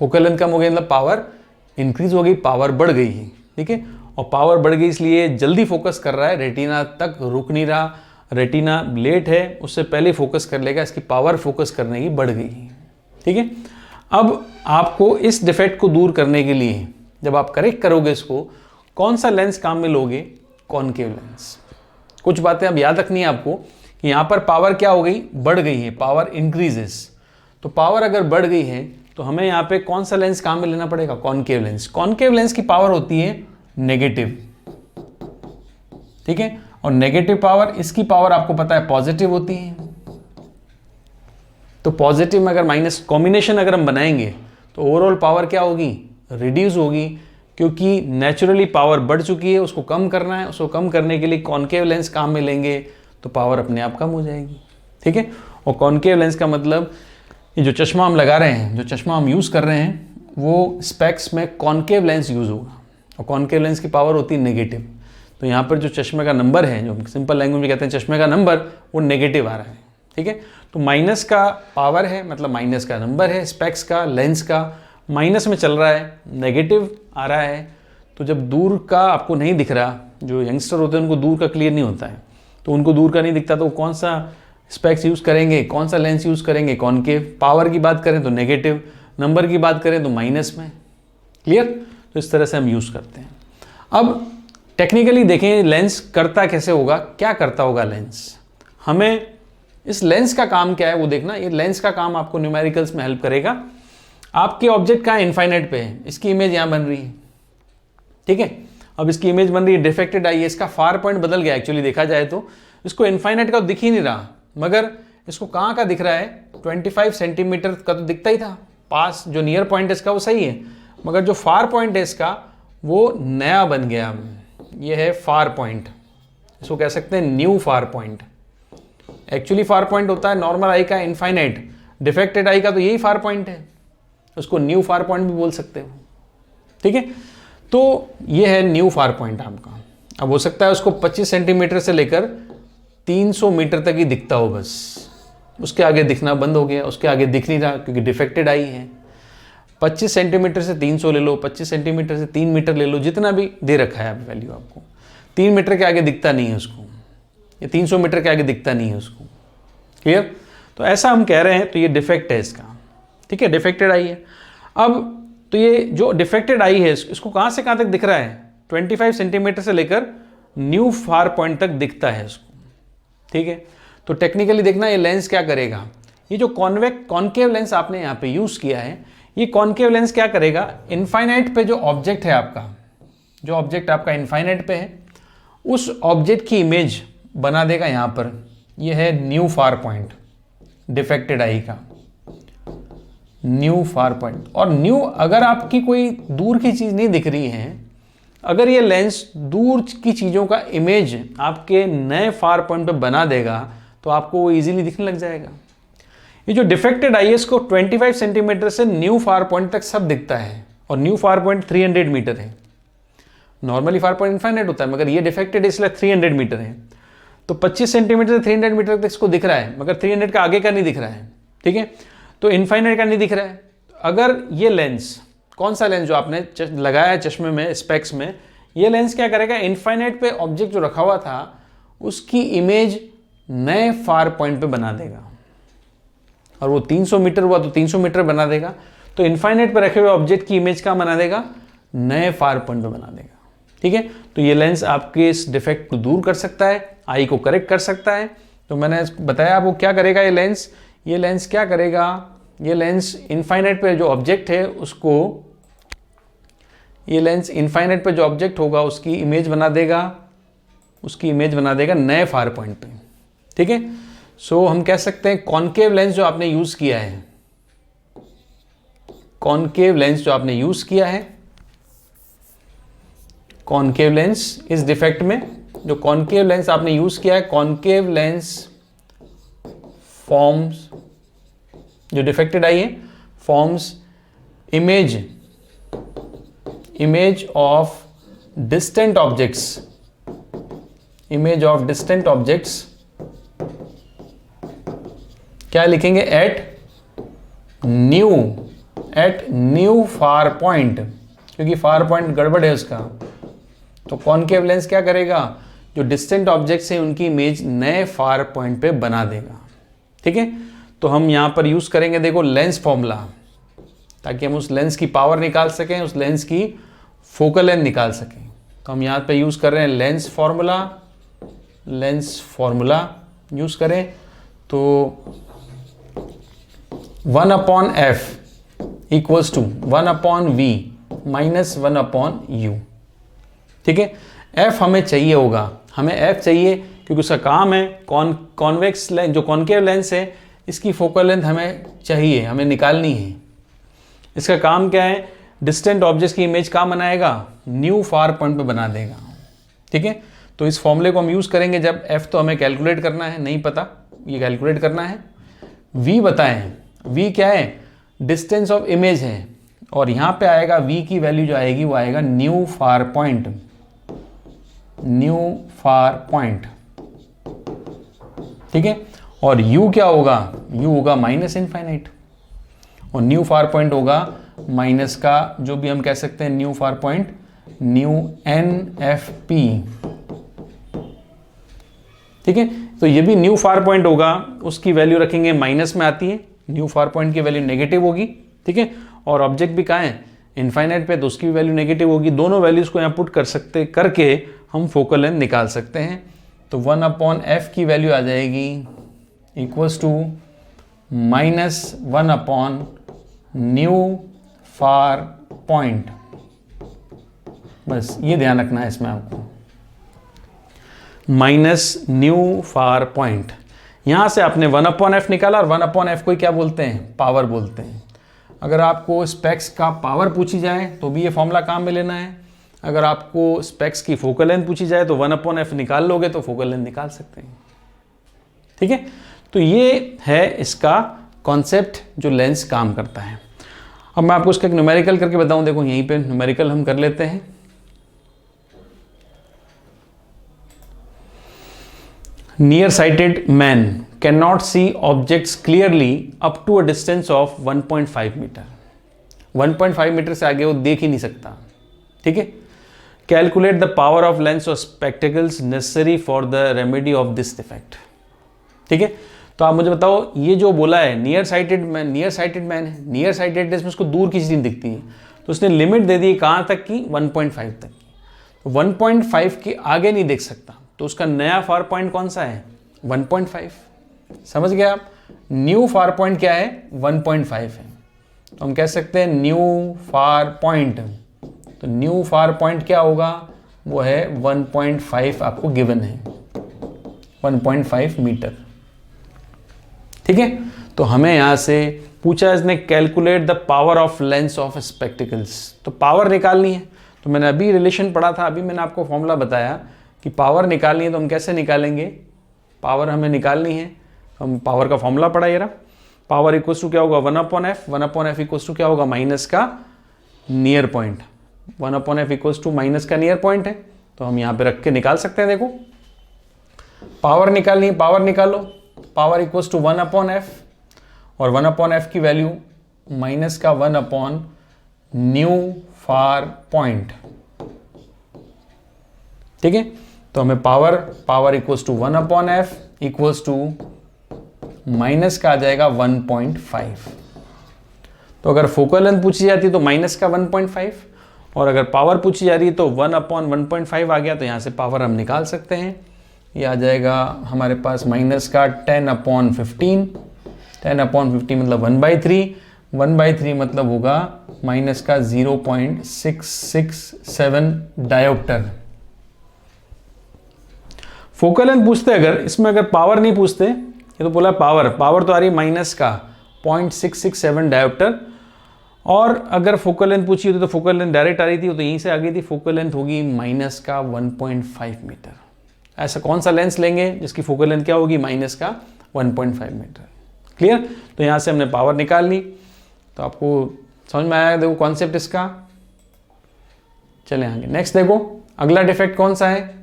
फोकल लेंथ कम हो गई मतलब पावर इंक्रीज हो गई, पावर बढ़ गई है, ठीक है। और पावर बढ़ गई इसलिए जल्दी फोकस कर रहा है, रेटिना तक रुक नहीं रहा। रेटिना लेट है, उससे पहले फोकस कर लेगा, इसकी पावर फोकस करने की बढ़ गई है, ठीक है। अब आपको इस डिफेक्ट को दूर करने के लिए जब आप करेक्ट करोगे इसको, कौन सा लेंस काम में लोगे, कॉन्केव लेंस। कुछ बातें अब याद रखनी है आपको कि यहाँ पर पावर क्या हो गई, बढ़ गई है, पावर इंक्रीजेस। तो पावर अगर बढ़ गई है तो हमें यहाँ पे कौन सा लेंस काम में लेना पड़ेगा, कॉन्केव लेंस। कॉन्केव लेंस की पावर होती है नेगेटिव, ठीक है। और नेगेटिव पावर, इसकी पावर आपको पता है पॉजिटिव होती है। तो पॉजिटिव में अगर माइनस कॉम्बिनेशन अगर हम बनाएंगे तो ओवरऑल पावर क्या होगी, रिड्यूस होगी, क्योंकि नेचुरली पावर बढ़ चुकी है, उसको कम करना है। उसको कम करने के लिए कॉन्केव लेंस काम में लेंगे तो पावर अपने आप कम हो जाएगी, ठीक है। और कॉन्केव लेंस का मतलब ये जो चश्मा हम लगा रहे हैं, जो चश्मा हम यूज़ कर रहे हैं, वो स्पेक्स में कॉन्केव लेंस यूज़ होगा। और कॉन्केव लेंस की पावर होती है नेगेटिव। तो यहाँ पर जो चश्मे का नंबर है, जो सिंपल लैंग्वेज में कहते हैं चश्मे का नंबर, वो नेगेटिव आ रहा है, ठीक है। तो माइनस का पावर है, मतलब माइनस का नंबर है स्पेक्स का, लेंस का, माइनस में चल रहा है, नेगेटिव आ रहा है, तो जब दूर का आपको नहीं दिख रहा, जो यंगस्टर होते हैं उनको दूर का क्लियर नहीं होता है, तो उनको दूर का नहीं दिखता तो कौन सा स्पेक्स यूज़ करेंगे, कौन सा लेंस यूज़ करेंगे, कॉनकेव। पावर की बात करें तो नेगेटिव, नंबर की बात करें तो माइनस में। क्लियर? तो इस तरह से हम यूज़ करते हैं। अब टेक्निकली देखें लेंस करता कैसे होगा, क्या करता होगा लेंस। हमें इस लेंस का काम क्या है वो देखना। ये लेंस का काम आपको न्यूमेरिकल्स में हेल्प करेगा। आपके ऑब्जेक्ट कहाँ इनफाइनाइट पे है, इसकी इमेज यहाँ बन रही है, ठीक है। अब इसकी इमेज बन रही है, डिफेक्टेड आई है, इसका फार पॉइंट बदल गया एक्चुअली देखा जाए तो। इसको इनफाइनाइट का दिख ही नहीं रहा, मगर इसको कहाँ का दिख रहा है, 25 सेंटीमीटर का तो दिखता ही था। पास जो नियर पॉइंट है इसका वो सही है, मगर जो फार पॉइंट है इसका वो नया बन गया। ये है फार पॉइंट, इसको कह सकते हैं new far point. Actually far point होता है नॉर्मल आई का इनफाइनाइट, डिफेक्टेड आई का तो यही फार पॉइंट है, उसको न्यू फार पॉइंट भी बोल सकते हो, ठीक है। तो ये है न्यू फार पॉइंट आपका। अब हो सकता है उसको 25 सेंटीमीटर से लेकर 300 मीटर तक ही दिखता हो, बस उसके आगे दिखना बंद हो गया, उसके आगे दिख नहीं रहा क्योंकि डिफेक्टेड आई है। 25 सेंटीमीटर से 300 ले लो, 25 सेंटीमीटर से 3 मीटर ले लो, जितना भी दे रखा है वैल्यू आपको, 3 मीटर के आगे दिखता नहीं है उसको, ये 300 मीटर के आगे दिखता नहीं है उसको। क्लियर? तो ऐसा हम कह रहे हैं, तो ये डिफेक्ट है इसका, ठीक है, डिफेक्टेड आई है। अब तो ये जो डिफेक्टेड आई है इसको कहाँ से कहाँ तक दिख रहा है, 25 सेंटीमीटर से लेकर न्यू फार पॉइंट तक दिखता है इसको, ठीक है। तो टेक्निकली देखना ये लेंस क्या करेगा। ये जो कॉनकेव लेंस आपने यहाँ पे यूज़ किया है, ये कॉनकेव लेंस क्या करेगा, इनफाइनाइट पे जो ऑब्जेक्ट है आपका, जो ऑब्जेक्ट आपका इनफाइनाइट पे है, उस ऑब्जेक्ट की इमेज बना देगा यहाँ पर। ये है न्यू फार पॉइंट डिफेक्टेड आई का, न्यू फार पॉइंट। और न्यू, अगर आपकी कोई दूर की चीज़ नहीं दिख रही है, अगर ये लेंस दूर की चीज़ों का इमेज आपके नए फार पॉइंट पे बना देगा तो आपको वो ईजिली दिखने लग जाएगा। ये जो डिफेक्टेड आई है इसको 25 सेंटीमीटर से न्यू फार पॉइंट तक सब दिखता है, और न्यू फार पॉइंट 300 मीटर है। नॉर्मली फार पॉइंट इनफाइनाइट होता है, मगर ये डिफेक्टेड है इसलिए 300 मीटर है। तो 25 सेंटीमीटर से 300 मीटर तक इसको दिख रहा है, मगर 300 का आगे का नहीं दिख रहा है, ठीक है। तो इनफाइनाइट का नहीं दिख रहा है। अगर ये लेंस, कौन सा लेंस जो आपने लगाया है चश्मे में, स्पेक्स में, ये लेंस क्या करेगा, इनफाइनाइट पे ऑब्जेक्ट जो रखा हुआ था उसकी इमेज नए फार पॉइंट पे बना देगा। और वो 300 मीटर हुआ तो 300 मीटर बना देगा। तो इनफाइनाइट पे रखे हुए ऑब्जेक्ट की इमेज का बना देगा, नए फार पॉइंट पे बना देगा, ठीक है। तो ये लेंस आपके इस डिफेक्ट को दूर कर सकता है, आई को करेक्ट कर सकता है। तो मैंने बताया आपको क्या करेगा ये लेंस। ये लेंस क्या करेगा, ये लेंस इनफाइनाइट पे जो ऑब्जेक्ट है उसको, ये लेंस इनफाइनाइट पे जो ऑब्जेक्ट होगा उसकी इमेज बना देगा, उसकी इमेज बना देगा नए फार पॉइंट पे, ठीक है। सो हम कह सकते हैं कॉनकेव लेंस जो आपने यूज किया है, कॉनकेव लेंस जो आपने यूज किया है, कॉनकेव लेंस इस डिफेक्ट में जो कॉनकेव लेंस आपने यूज किया है, कॉनकेव लेंस फॉर्म्स, जो डिफेक्टेड आई है, forms image of distant objects, image of distant objects. क्या लिखेंगे, एट न्यू फार पॉइंट, क्योंकि फार पॉइंट गड़बड़ है उसका। तो कॉनकेव लेंस क्या करेगा, जो डिस्टेंट ऑब्जेक्ट्स हैं उनकी इमेज नए फार पॉइंट पे बना देगा, ठीक है। तो हम यहां पर यूज करेंगे, देखो लेंस फॉर्मूला, ताकि हम उस लेंस की पावर निकाल सकें, उस लेंस की फोकल लेंथ निकाल सकें। तो हम यहां पे यूज कर रहे हैं लेंस फॉर्मूला यूज करें तो 1/f equals to 1/v minus 1/u, ठीक है। f हमें चाहिए होगा, हमें f चाहिए क्योंकि उसका काम है कॉन्वेक्स लेंस, जो कॉनकेव लेंस है इसकी फोकल लेंथ हमें चाहिए, हमें निकालनी है। इसका काम क्या है, डिस्टेंट ऑब्जेक्ट की इमेज कहाँ बनाएगा, न्यू फार पॉइंट पे बना देगा, ठीक है। तो इस फॉर्मूले को हम यूज़ करेंगे जब f तो हमें कैलकुलेट करना है, नहीं पता ये कैलकुलेट करना है। v बताएं, v क्या है, डिस्टेंस ऑफ इमेज है, और यहाँ पे आएगा v की वैल्यू जो आएगी वो आएगा न्यू फार पॉइंट, ठीक है। और u क्या होगा, u होगा माइनस इनफाइनाइट, और न्यू फार पॉइंट होगा माइनस का जो भी हम कह सकते हैं new far point, new NFP। ठीक है, तो ये भी न्यू फार पॉइंट होगा, उसकी वैल्यू रखेंगे माइनस में आती है, न्यू फार पॉइंट की वैल्यू नेगेटिव होगी। ठीक है, और ऑब्जेक्ट भी कहाँ है, इनफाइनाइट पे, तो उसकी भी वैल्यू नेगेटिव होगी। दोनों वैल्यूज को यहाँ पुट करके हम फोकल लेंथ निकाल सकते हैं। तो 1/f की वैल्यू आ जाएगी इक्वल्स टू -1/न्यू फार पॉइंट। बस ये ध्यान रखना है इसमें आपको, -न्यू फार पॉइंट। यहां से आपने 1/f निकाला, और 1/f को क्या बोलते हैं, पावर बोलते हैं। अगर आपको स्पेक्स का पावर पूछी जाए तो भी ये फॉर्मूला काम में लेना है। अगर आपको स्पेक्स की फोकल लेंथ पूछी जाए तो 1/f निकाल लोगे तो फोकल लेंथ निकाल सकते हैं। ठीक है, तो ये है इसका कॉन्सेप्ट जो लेंस काम करता है। अब मैं आपको इसका एक न्यूमेरिकल करके बताऊं। देखो यहीं पे न्यूमेरिकल हम कर लेते हैं। Near sighted man can not see objects clearly up to a distance of 1.5 metre. 1.5 metre से आगे वो देख ही नहीं सकता। ठीक है, calculate the power of lens और spectacles necessary for the remedy of this defect. ठीक है, तो आप मुझे बताओ, ये जो बोला है नियर साइटेड मैन है, नियर साइटेडनेस में उसको दूर की चीज दिखती है, तो उसने लिमिट दे दी कहां तक की, 1.5 तक की। तो 1.5 के आगे नहीं देख सकता, तो उसका नया फार पॉइंट कौन सा है, 1.5। समझ गए आप, न्यू फार पॉइंट क्या है, 1.5 है। तो हम कह सकते हैं न्यू फार पॉइंट। तो न्यू फार पॉइंट क्या होगा, वो है 1.5, आपको गिवन है 1.5 मीटर। ठीक है, तो हमें यहां से पूछा इसने calculate the power of lens of spectacles, तो पावर निकालनी है। तो मैंने अभी रिलेशन पढ़ा था, अभी मैंने आपको फॉर्मूला बताया कि पावर निकालनी है। तो हम कैसे निकालेंगे, पावर हमें निकालनी है, हम पावर का फॉर्मूला पढ़ा ये रहा। पावर इक्वल्स टू क्या होगा, 1/f। 1/f इक्वल्स टू क्या होगा, माइनस का near point. 1/f equals to minus का नियर पॉइंट है, तो हम यहाँ पे रख के निकाल सकते हैं। देखो पावर निकालनी है, पावर निकालो। पावर इक्वल्स टू 1/f, और 1/f की वैल्यू माइनस का 1/न्यू फार पॉइंट। ठीक है, तो हमें power equals to 1/f equals to minus का आ जाएगा 1.5। तो अगर फोकल लेंथ पूछी जाती है तो माइनस का 1.5, और अगर पावर पूछी जा रही है तो 1/1.5 आ गया, तो यहाँ से पावर हम निकाल सकते हैं। ये आ जाएगा हमारे पास माइनस का 10/15। 10/15 मतलब 1/3। 1/3 मतलब होगा माइनस का 0.667 डायोप्टर। फोकल लेंथ पूछते अगर, इसमें अगर पावर नहीं पूछते, ये तो बोला पावर तो आ रही है माइनस का 0.667 डायोप्टर। और अगर फोकल लेंथ पूछी होती तो फोकल लेंथ डायरेक्ट आ रही थी, तो यहीं से आ गई थी, फोकल लेंथ होगी माइनस का 1.5 मीटर। ऐसा कौन सा लेंस लेंगे जिसकी फोकल लेंथ क्या होगी, माइनस का 1.5 मीटर। क्लियर, तो यहाँ से हमने पावर निकाल ली। तो आपको समझ में आया, देखो कॉन्सेप्ट इसका। चले आगे, नेक्स्ट देखो अगला डिफेक्ट कौन सा है।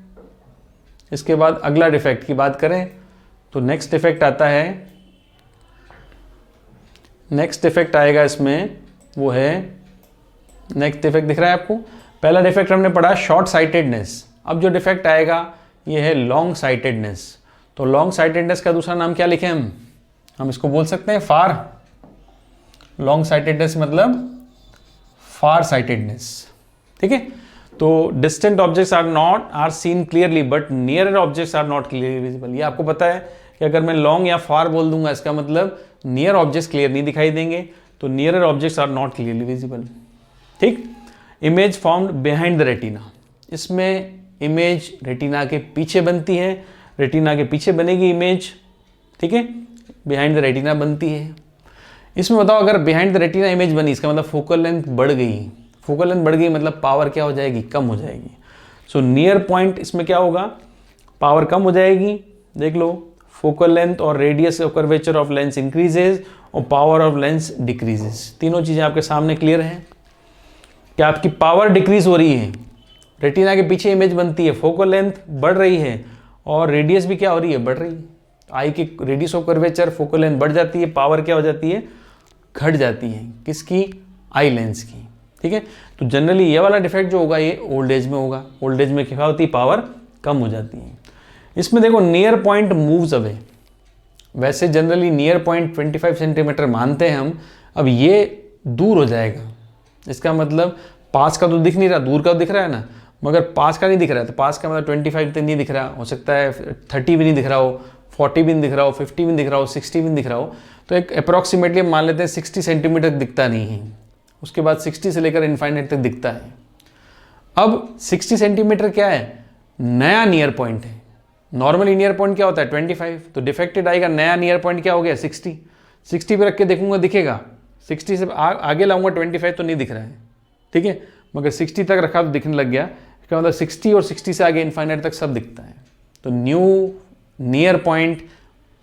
इसके बाद अगला डिफेक्ट की बात करें तो नेक्स्ट डिफेक्ट आता है, नेक्स्ट डिफेक्ट आएगा इसमें, वो है नेक्स्ट डिफेक्ट दिख रहा है आपको। पहला डिफेक्ट हमने पढ़ा शॉर्ट साइटेडनेस। अब जो डिफेक्ट आएगा ये है लॉन्ग साइटेडनेस। तो लॉन्ग साइटेडनेस का दूसरा नाम क्या लिखें हम इसको बोल सकते हैं फार। लॉन्ग साइटेडनेस मतलब फार साइटेडनेस। ठीक है, तो distant objects are seen clearly but near objects are not clearly visible. ये आपको पता है कि अगर मैं लॉन्ग या फार बोल दूंगा इसका मतलब नियर ऑब्जेक्ट्स क्लियर नहीं दिखाई देंगे, तो near objects are not clearly visible. ठीक, image formed behind the retina. इसमें इमेज रेटिना के पीछे बनती है, रेटिना के पीछे बनेगी इमेज। ठीक है, बिहाइंड द रेटिना बनती है। इसमें बताओ अगर बिहाइंड द रेटिना इमेज बनी, इसका मतलब फोकल लेंथ बढ़ गई। फोकल लेंथ बढ़ गई मतलब पावर क्या हो जाएगी, कम हो जाएगी। सो नियर पॉइंट इसमें क्या होगा, पावर कम हो जाएगी। देख लो, फोकल लेंथ और radius of curvature of lens increases और पावर ऑफ लेंस डिक्रीजेज। तीनों चीजें आपके सामने क्लियर हैं। क्या आपकी पावर डिक्रीज हो रही है, रेटिना के पीछे इमेज बनती है, फोकल लेंथ बढ़ रही है, और रेडियस भी क्या हो रही है, बढ़ रही है। आई की radius of curvature, focal length बढ़ जाती है, पावर क्या हो जाती है, घट जाती है। किसकी, आई लेंस की। ठीक है, तो जनरली ये वाला डिफेक्ट जो होगा ये ओल्ड एज में होगा। ओल्ड एज में क्या होती है, पावर कम हो जाती है। इसमें देखो नियर पॉइंट मूव्स अवे, वैसे जनरली नियर पॉइंट 25 सेंटीमीटर मानते हैं हम, अब ये दूर हो जाएगा। इसका मतलब पास का तो दिख नहीं रहा, दूर का तो दिख रहा है ना, मगर पास का नहीं दिख रहा है। तो पास का मतलब 25 तक नहीं दिख रहा, हो सकता है 30 भी नहीं दिख रहा हो, 40 भी नहीं दिख रहा हो, 50 भी नहीं दिख रहा हो, 60 भी नहीं दिख रहा हो। तो एक अप्रॉक्सीमेटली हम मान लेते हैं 60 सेंटीमीटर दिखता नहीं है, उसके बाद 60 से लेकर इनफाइनाइट तक दिखता है। अब 60 सेंटीमीटर क्या है, नया नियर पॉइंट है। नॉर्मली नियर पॉइंट क्या होता है 25, तो डिफेक्टेड आई का नया नियर पॉइंट क्या हो गया 60। 60 पे रख के देखूंगा दिखेगा, 60 से आगे लाऊंगा 25 तो नहीं दिख रहा है। ठीक है, मगर 60 तक रखा तो दिखने लग गया। इसका मतलब 60 और 60 से आगे इनफाइनाइट तक सब दिखता है। तो न्यू नियर पॉइंट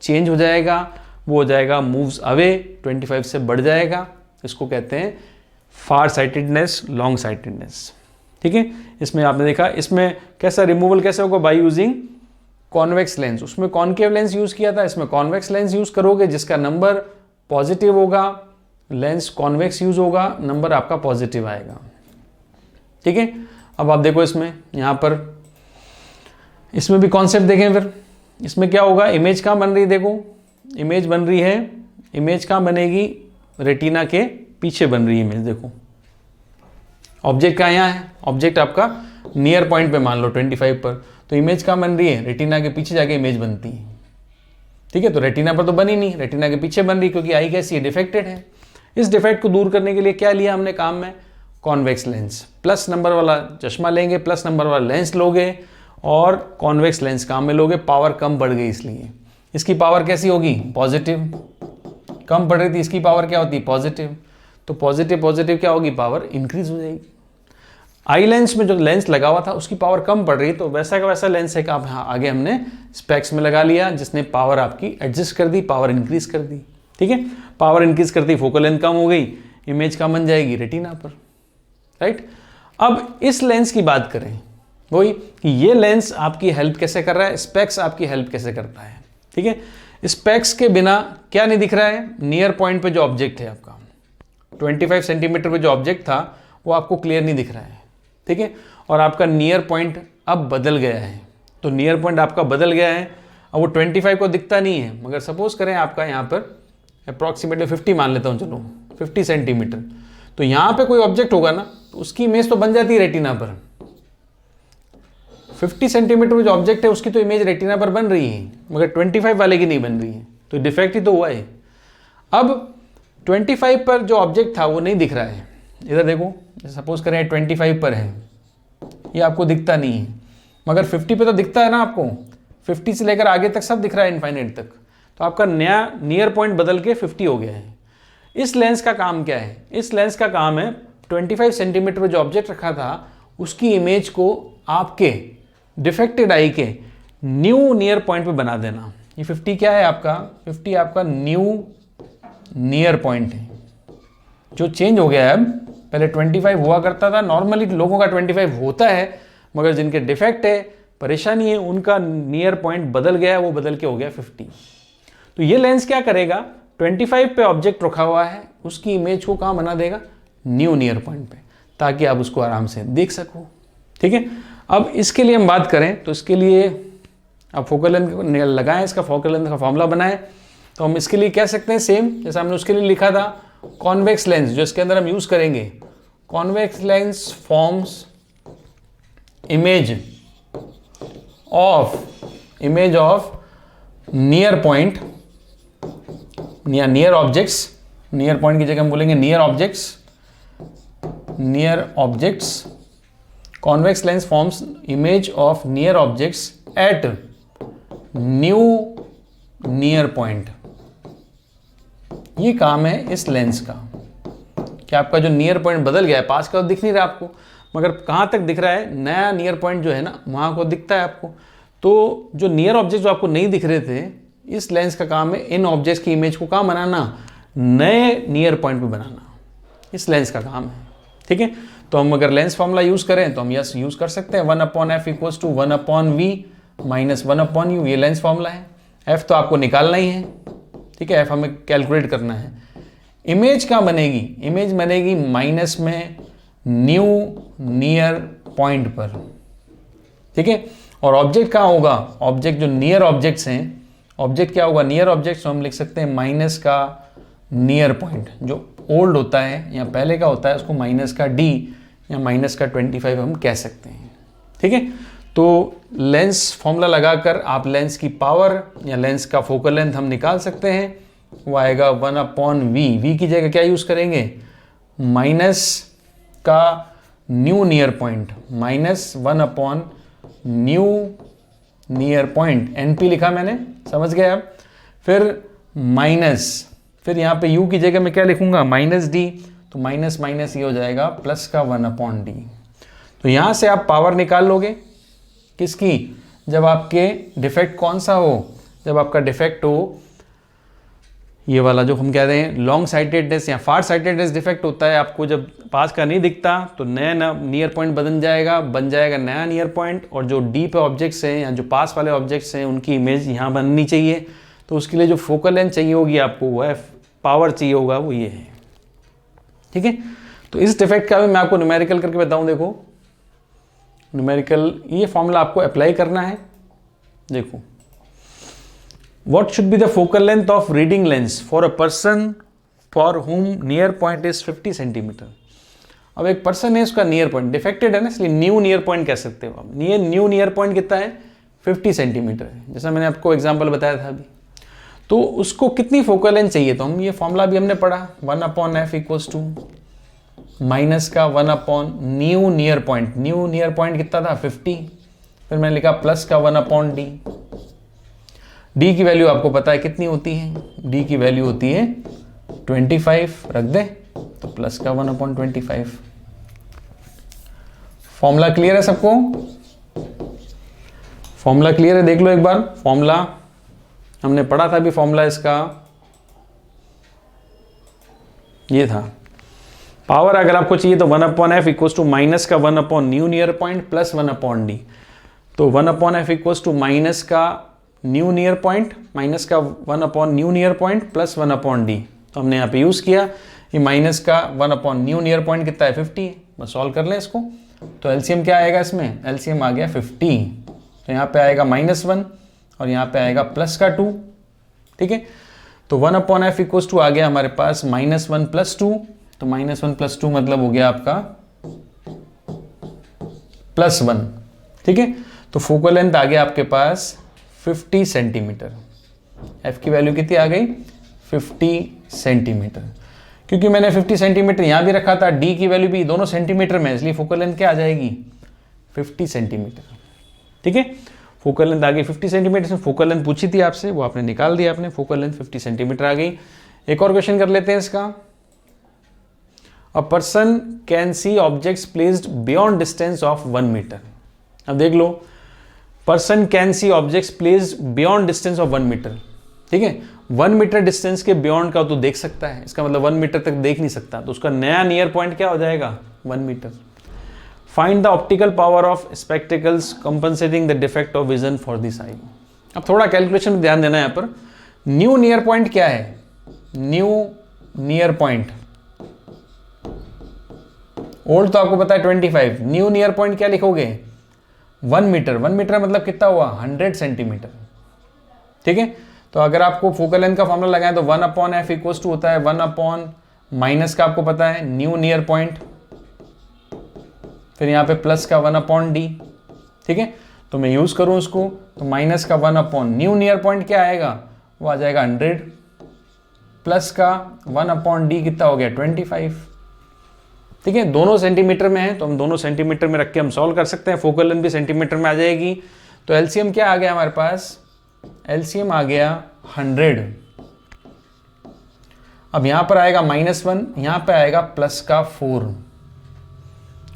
चेंज हो जाएगा, वो हो जाएगा मूव्स अवे, 25 से बढ़ जाएगा। इसको कहते हैं फार साइटेडनेस, लॉन्ग साइटेडनेस। ठीक है, इसमें आपने देखा, इसमें कैसा रिमूवल कैसे होगा, बाय यूजिंग कॉन्वेक्स लेंस। उसमें कॉनकेव लेंस यूज किया था, इसमें कॉन्वेक्स लेंस यूज करोगे, जिसका नंबर पॉजिटिव होगा। लेंस कॉन्वेक्स यूज होगा, नंबर आपका पॉजिटिव आएगा। ठीक है, अब आप देखो इसमें यहाँ पर, इसमें भी कॉन्सेप्ट देखें फिर। इसमें क्या होगा, इमेज कहाँ बन रही है, देखो इमेज बन रही है, इमेज कहाँ बनेगी, रेटिना के पीछे बन रही है इमेज। देखो ऑब्जेक्ट कहाँ यहाँ है, ऑब्जेक्ट आपका नियर पॉइंट पे मान लो 25 पर, तो इमेज कहाँ बन रही है, रेटिना के पीछे जाके इमेज बनती है। ठीक है, तो रेटिना पर तो बनी नहीं, रेटिना के पीछे बन रही, क्योंकि आई कैसी है, डिफेक्टेड है। इस डिफेक्ट को दूर करने के लिए क्या लिया हमने काम में, कॉन्वेक्स लेंस। प्लस नंबर वाला चश्मा लेंगे, प्लस नंबर वाला लेंस लोगे, और कॉन्वेक्स लेंस काम में लोगे। पावर कम बढ़ गई इसलिए, इसकी पावर कैसी होगी, पॉजिटिव। कम बढ़ रही थी, इसकी पावर क्या होती है, पॉजिटिव। तो पॉजिटिव पॉजिटिव क्या होगी, पावर इंक्रीज हो जाएगी। आई लेंस में जो लेंस लगा हुआ था उसकी पावर कम पड़ रही, तो वैसा का वैसा लेंस है कि आप आगे हमने स्पेक्स में लगा लिया, जिसने पावर आपकी एडजस्ट कर दी, पावर इंक्रीज कर दी। ठीक है, पावर इंक्रीज करती, फोकल लेंथ कम हो गई, इमेज कम बन जाएगी रेटिना पर। राइट, अब इस लेंस की बात करें, वही कि ये लेंस आपकी हेल्प कैसे कर रहा है, स्पेक्स आपकी हेल्प कैसे करता है। ठीक है, स्पेक्स के बिना क्या नहीं दिख रहा है, नियर पॉइंट पे जो ऑब्जेक्ट है आपका 25 सेंटीमीटर पे जो ऑब्जेक्ट था वो आपको क्लियर नहीं दिख रहा है। ठीक है, और आपका नियर पॉइंट अब बदल गया है, तो नियर पॉइंट आपका बदल गया है। अब वो 25 को दिखता नहीं है, मगर सपोज करें आपका यहाँ पर अप्रॉक्सीमेटली 50 मान लेता हूँ, चलो 50 सेंटीमीटर, तो यहाँ पे कोई ऑब्जेक्ट होगा ना, तो उसकी इमेज तो बन जाती है रेटिना पर। 50 सेंटीमीटर में जो ऑब्जेक्ट है उसकी तो इमेज रेटिना पर बन रही है, मगर 25 वाले की नहीं बन रही है, तो डिफेक्ट ही तो हुआ है। अब 25 पर जो ऑब्जेक्ट था वो नहीं दिख रहा है, इधर देखो, सपोज करें 25 पर है, ये आपको दिखता नहीं है, मगर 50 पे तो दिखता है ना आपको, 50 से लेकर आगे तक सब दिख रहा है इनफाइनाइट तक, तो आपका नया नियर पॉइंट बदल के 50 हो गया है। इस लेंस का काम क्या है, इस लेंस का काम है 25 सेंटीमीटर पर जो ऑब्जेक्ट रखा था उसकी इमेज को आपके डिफेक्टेड आई के न्यू नियर पॉइंट पे बना देना। ये 50 क्या है आपका, 50 आपका न्यू नियर पॉइंट है जो चेंज हो गया है। अब पहले 25 हुआ करता था, नॉर्मली लोगों का 25 होता है, मगर जिनके डिफेक्ट है, परेशानी है, उनका नियर पॉइंट बदल गया, वो बदल के हो गया 50। तो ये लेंस क्या करेगा, 25 पे ऑब्जेक्ट रखा हुआ है उसकी इमेज को कहाँ बना देगा, न्यू नियर पॉइंट पे, ताकि आप उसको आराम से देख सको। ठीक है, अब इसके लिए हम बात करें तो इसके लिए आप फोकल लेंथ लगाएं, इसका फोकल लेंथ का फॉर्मूला बनाएं, तो हम इसके लिए कह सकते हैं सेम जैसा हमने उसके लिए लिखा था, कॉन्वेक्स लेंस जो इसके अंदर हम यूज करेंगे, convex lens forms image of near point या नियर ऑब्जेक्ट्स, नियर पॉइंट की जगह हम बोलेंगे near objects, convex lens forms image of near objects at new near point. ये काम है इस लेंस का कि आपका जो नियर पॉइंट बदल गया है, पास का तो दिख नहीं रहा आपको, मगर कहाँ तक दिख रहा है, नया नियर पॉइंट जो है ना वहाँ को दिखता है आपको। तो जो नियर ऑब्जेक्ट जो आपको नहीं दिख रहे थे, इस लेंस का काम है इन ऑब्जेक्ट्स की इमेज को कहाँ बनाना, नए नियर पॉइंट पे बनाना, इस लेंस का काम है। ठीक है, तो हम अगर लेंस फॉर्मूला यूज करें तो हम यस यूज कर सकते हैं, 1/f equals to 1/v minus 1/u, ये लेंस फॉर्मूला है। f तो आपको निकालना ही है, ठीक है, f हमें कैलकुलेट करना है, इमेज कहाँ बनेगी? इमेज बनेगी माइनस में न्यू नियर पॉइंट पर, ठीक है। और ऑब्जेक्ट कहाँ होगा? ऑब्जेक्ट जो नियर ऑब्जेक्ट्स हैं, ऑब्जेक्ट क्या होगा? नियर ऑब्जेक्ट, तो हम लिख सकते हैं माइनस का नियर पॉइंट, जो ओल्ड होता है या पहले का होता है उसको माइनस का डी या माइनस का 25 हम कह सकते हैं, ठीक है। तो लेंस फॉर्मूला लगाकर आप लेंस की पावर या लेंस का फोकल लेंथ हम निकाल सकते हैं। वो आएगा 1/v। वी की जगह क्या यूज़ करेंगे? माइनस का न्यू नियर पॉइंट, माइनस 1/न्यू नियर पॉइंट, NP लिखा मैंने, समझ गए आप। फिर माइनस, फिर यहाँ पे u की जगह मैं क्या लिखूंगा? माइनस डी, तो माइनस माइनस ये हो जाएगा प्लस का 1/d। तो यहाँ से आप पावर निकाल लोगे किसकी? जब आपके डिफेक्ट कौन सा हो? जब आपका डिफेक्ट हो ये वाला जो हम कह रहे हैं लॉन्ग साइटेडनेस या फार साइटेडनेस डिफेक्ट होता है, आपको जब पास का नहीं दिखता तो नया नियर पॉइंट बन जाएगा नया नियर पॉइंट, और जो डी पे ऑब्जेक्ट्स हैं या जो पास वाले ऑब्जेक्ट्स हैं उनकी इमेज यहाँ बननी चाहिए। तो उसके लिए जो फोकल लेंथ चाहिए होगी आपको, वो है पावर चाहिए होगा, वो ये है, ठीक है। तो इस डिफेक्ट का भी मैं आपको न्यूमेरिकल करके बताऊँ। देखो न्यूमेरिकल, ये फॉर्मूला आपको अप्लाई करना है। देखो, what should be the focal length of reading lens for a person for whom near point is 50 centimetre. अब एक पर्सन है, उसका नियर पॉइंट डिफेक्टेड है ना, इसलिए न्यू नियर पॉइंट कह सकते हो आप। न्यू नियर पॉइंट कितना है? 50 सेंटीमीटर है, जैसा मैंने आपको एग्जांपल बताया था अभी। तो उसको कितनी फोकल लेंथ चाहिए? तो हम ये फॉर्मूला भी हमने पढ़ा, 1/f इक्वल्स टू माइनस का 1/न्यू near point. New near point कितना था? 50। फिर मैंने लिखा प्लस का 1/d। डी की वैल्यू आपको पता है कितनी होती है? डी की वैल्यू होती है 25, रख दे, तो प्लस का 1/25। फॉर्मूला क्लियर है सबको? फॉर्मूला क्लियर है? देख लो एक बार फॉर्मूला, हमने पढ़ा था अभी फॉर्मूला इसका, ये था। पावर अगर आपको चाहिए तो 1/f इक्वल्स टू माइनस का 1/न्यू नियर पॉइंट प्लस 1/d। तो 1/f इक्वल्स टू माइनस का न्यू नियर पॉइंट, माइनस का 1/न्यू नियर पॉइंट प्लस 1/d। तो हमने यहाँ पे यूज़ किया ये माइनस का 1/न्यू नियर पॉइंट कितना है? 50। बस सॉल्व कर लें इसको। तो एलसीएम क्या आएगा इसमें? एलसीएम आ गया 50। तो यहाँ पे आएगा -1 और यहाँ पे आएगा प्लस का 2, ठीक है। तो 1/f इक्वल्स टू आ गया हमारे पास -1 + 2। तो -1 + 2 मतलब हो गया आपका +1, ठीक है। तो फोकल लेंथ आ गया आपके पास 50 सेंटीमीटर। एफ की वैल्यू कितनी आ गई? 50 सेंटीमीटर। क्योंकि मैंने 50 सेंटीमीटर यहाँ भी रखा था, डी की वैल्यू भी दोनों सेंटीमीटर में, इसलिए फोकल लेंथ क्या आ जाएगी? 50 सेंटीमीटर, ठीक है। फोकल लेंथ आ गई 50 सेंटीमीटर। से फोकल लेंथ पूछी थी आपसे, वो आपने निकाल दिया आपने, फोकल लेंथ 50 सेंटीमीटर आ गई। एक और क्वेश्चन कर लेते हैं इसका। A person can see objects placed beyond distance of 1 metre. अब देख लो, person can see objects placed beyond distance of 1 metre, ठीक है। 1 मीटर डिस्टेंस के बियॉन्ड का तो देख सकता है, इसका मतलब 1 मीटर तक देख नहीं सकता, तो उसका नया नियर पॉइंट क्या हो जाएगा? 1 metre. Find the optical power of spectacles compensating the defect of vision for this eye. अब थोड़ा कैलकुलेशन में ध्यान देना है यहाँ पर। न्यू नियर पॉइंट क्या है? न्यू नियर पॉइंट, ओल्ड तो आपको पता है 25, न्यू नियर पॉइंट क्या लिखोगे? 1 मीटर। 1 मीटर मतलब कितना हुआ? 100 सेंटीमीटर, ठीक है। तो अगर आपको फोकल लेंथ का फॉर्मूला लगाएं तो 1/f इक्वल्स टू होता है 1/ माइनस का आपको पता है न्यू नियर पॉइंट, फिर यहाँ पे प्लस का 1/d, ठीक है। तो मैं यूज करूं उसको, तो माइनस का 1/न्यू नियर पॉइंट क्या आएगा? वो आ जाएगा 100, प्लस का 1/d कितना हो गया? 25, ठीक है। दोनों सेंटीमीटर में है तो हम दोनों सेंटीमीटर में रख के हम सॉल्व कर सकते हैं। फोकल लेंथ भी सेंटीमीटर में आ जाएगी। तो एलसीएम क्या आ गया हमारे पास? एलसीएम आ गया 100। अब यहां पर आएगा -1, यहां पे आएगा प्लस का 4।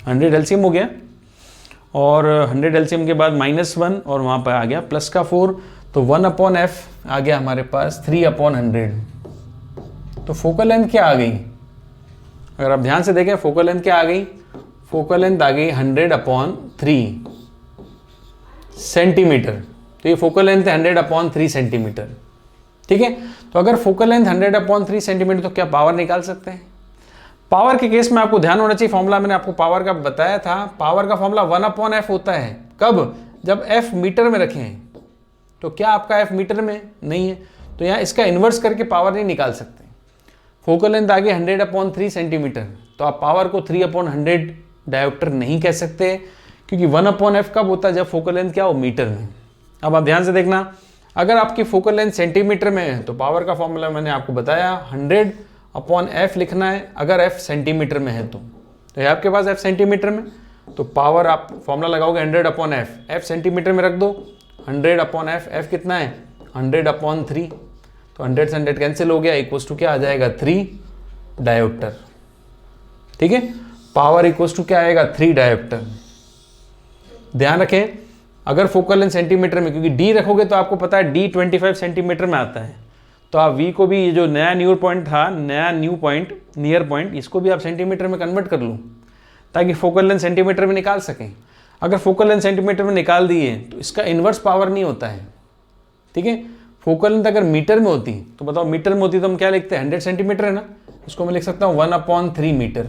100 एलसीएम हो गया, और 100 एलसीएम के बाद -1 और वहां पर आ गया प्लस का 4। तो 1/f आ गया हमारे पास 3/100। तो फोकल लेंथ क्या आ गई? अगर आप ध्यान से देखें फोकल लेंथ क्या आ गई? फोकल लेंथ आ गई 100/3 सेंटीमीटर। तो ये फोकल लेंथ है 100/3 सेंटीमीटर, ठीक है। तो अगर फोकल लेंथ 100/3 सेंटीमीटर तो क्या पावर निकाल सकते हैं? पावर के केस में आपको ध्यान होना चाहिए, फॉर्मूला मैंने आपको पावर का बताया था, पावर का फॉर्मूला 1/f होता है। कब? जब f मीटर में रखें। तो क्या आपका f मीटर में नहीं है, तो यहाँ इसका इन्वर्स करके पावर नहीं निकाल सकते। फोकल लेंथ आगे 100/3 सेंटीमीटर, तो आप पावर को 3/100 डायोप्टर नहीं कह सकते, क्योंकि 1/f कब होता है? जब फोकल लेंथ क्या हो? मीटर में। अब आप ध्यान से देखना, अगर आपकी फोकल लेंथ सेंटीमीटर में है तो पावर का फॉर्मूला मैंने आपको बताया 100/f लिखना है, अगर f सेंटीमीटर में है तो ये आपके पास f सेंटीमीटर में, तो पावर आप फॉर्मूला लगाओगे 100/f, f सेंटीमीटर में रख दो, 100/f, f कितना है? 100/3, तो 100 से 100 कैंसिल हो गया, इक्वल्स टू क्या आ जाएगा? 3 डायोप्टर। ठीक है, पावर इक्वल्स टू क्या आएगा? 3 डायोप्टर। ध्यान रखें, अगर फोकल लेंथ सेंटीमीटर में, क्योंकि d रखोगे तो आपको पता है d 25 सेंटीमीटर में आता है, तो आप v को भी, ये जो नया न्यू पॉइंट था, नया न्यू पॉइंट, नियर पॉइंट, इसको भी आप सेंटीमीटर में कन्वर्ट कर लूँ ताकि फोकल लेंथ सेंटीमीटर में निकाल सकें। अगर फोकल लेंथ सेंटीमीटर में निकाल दिए तो इसका इन्वर्स पावर नहीं होता है। ठीक है, फोकल लेंथ अगर मीटर में होती तो बताओ, मीटर में होती तो हम क्या लिखते हैं? 100 सेंटीमीटर है ना, इसको मैं लिख सकता हूँ 1/3 मीटर।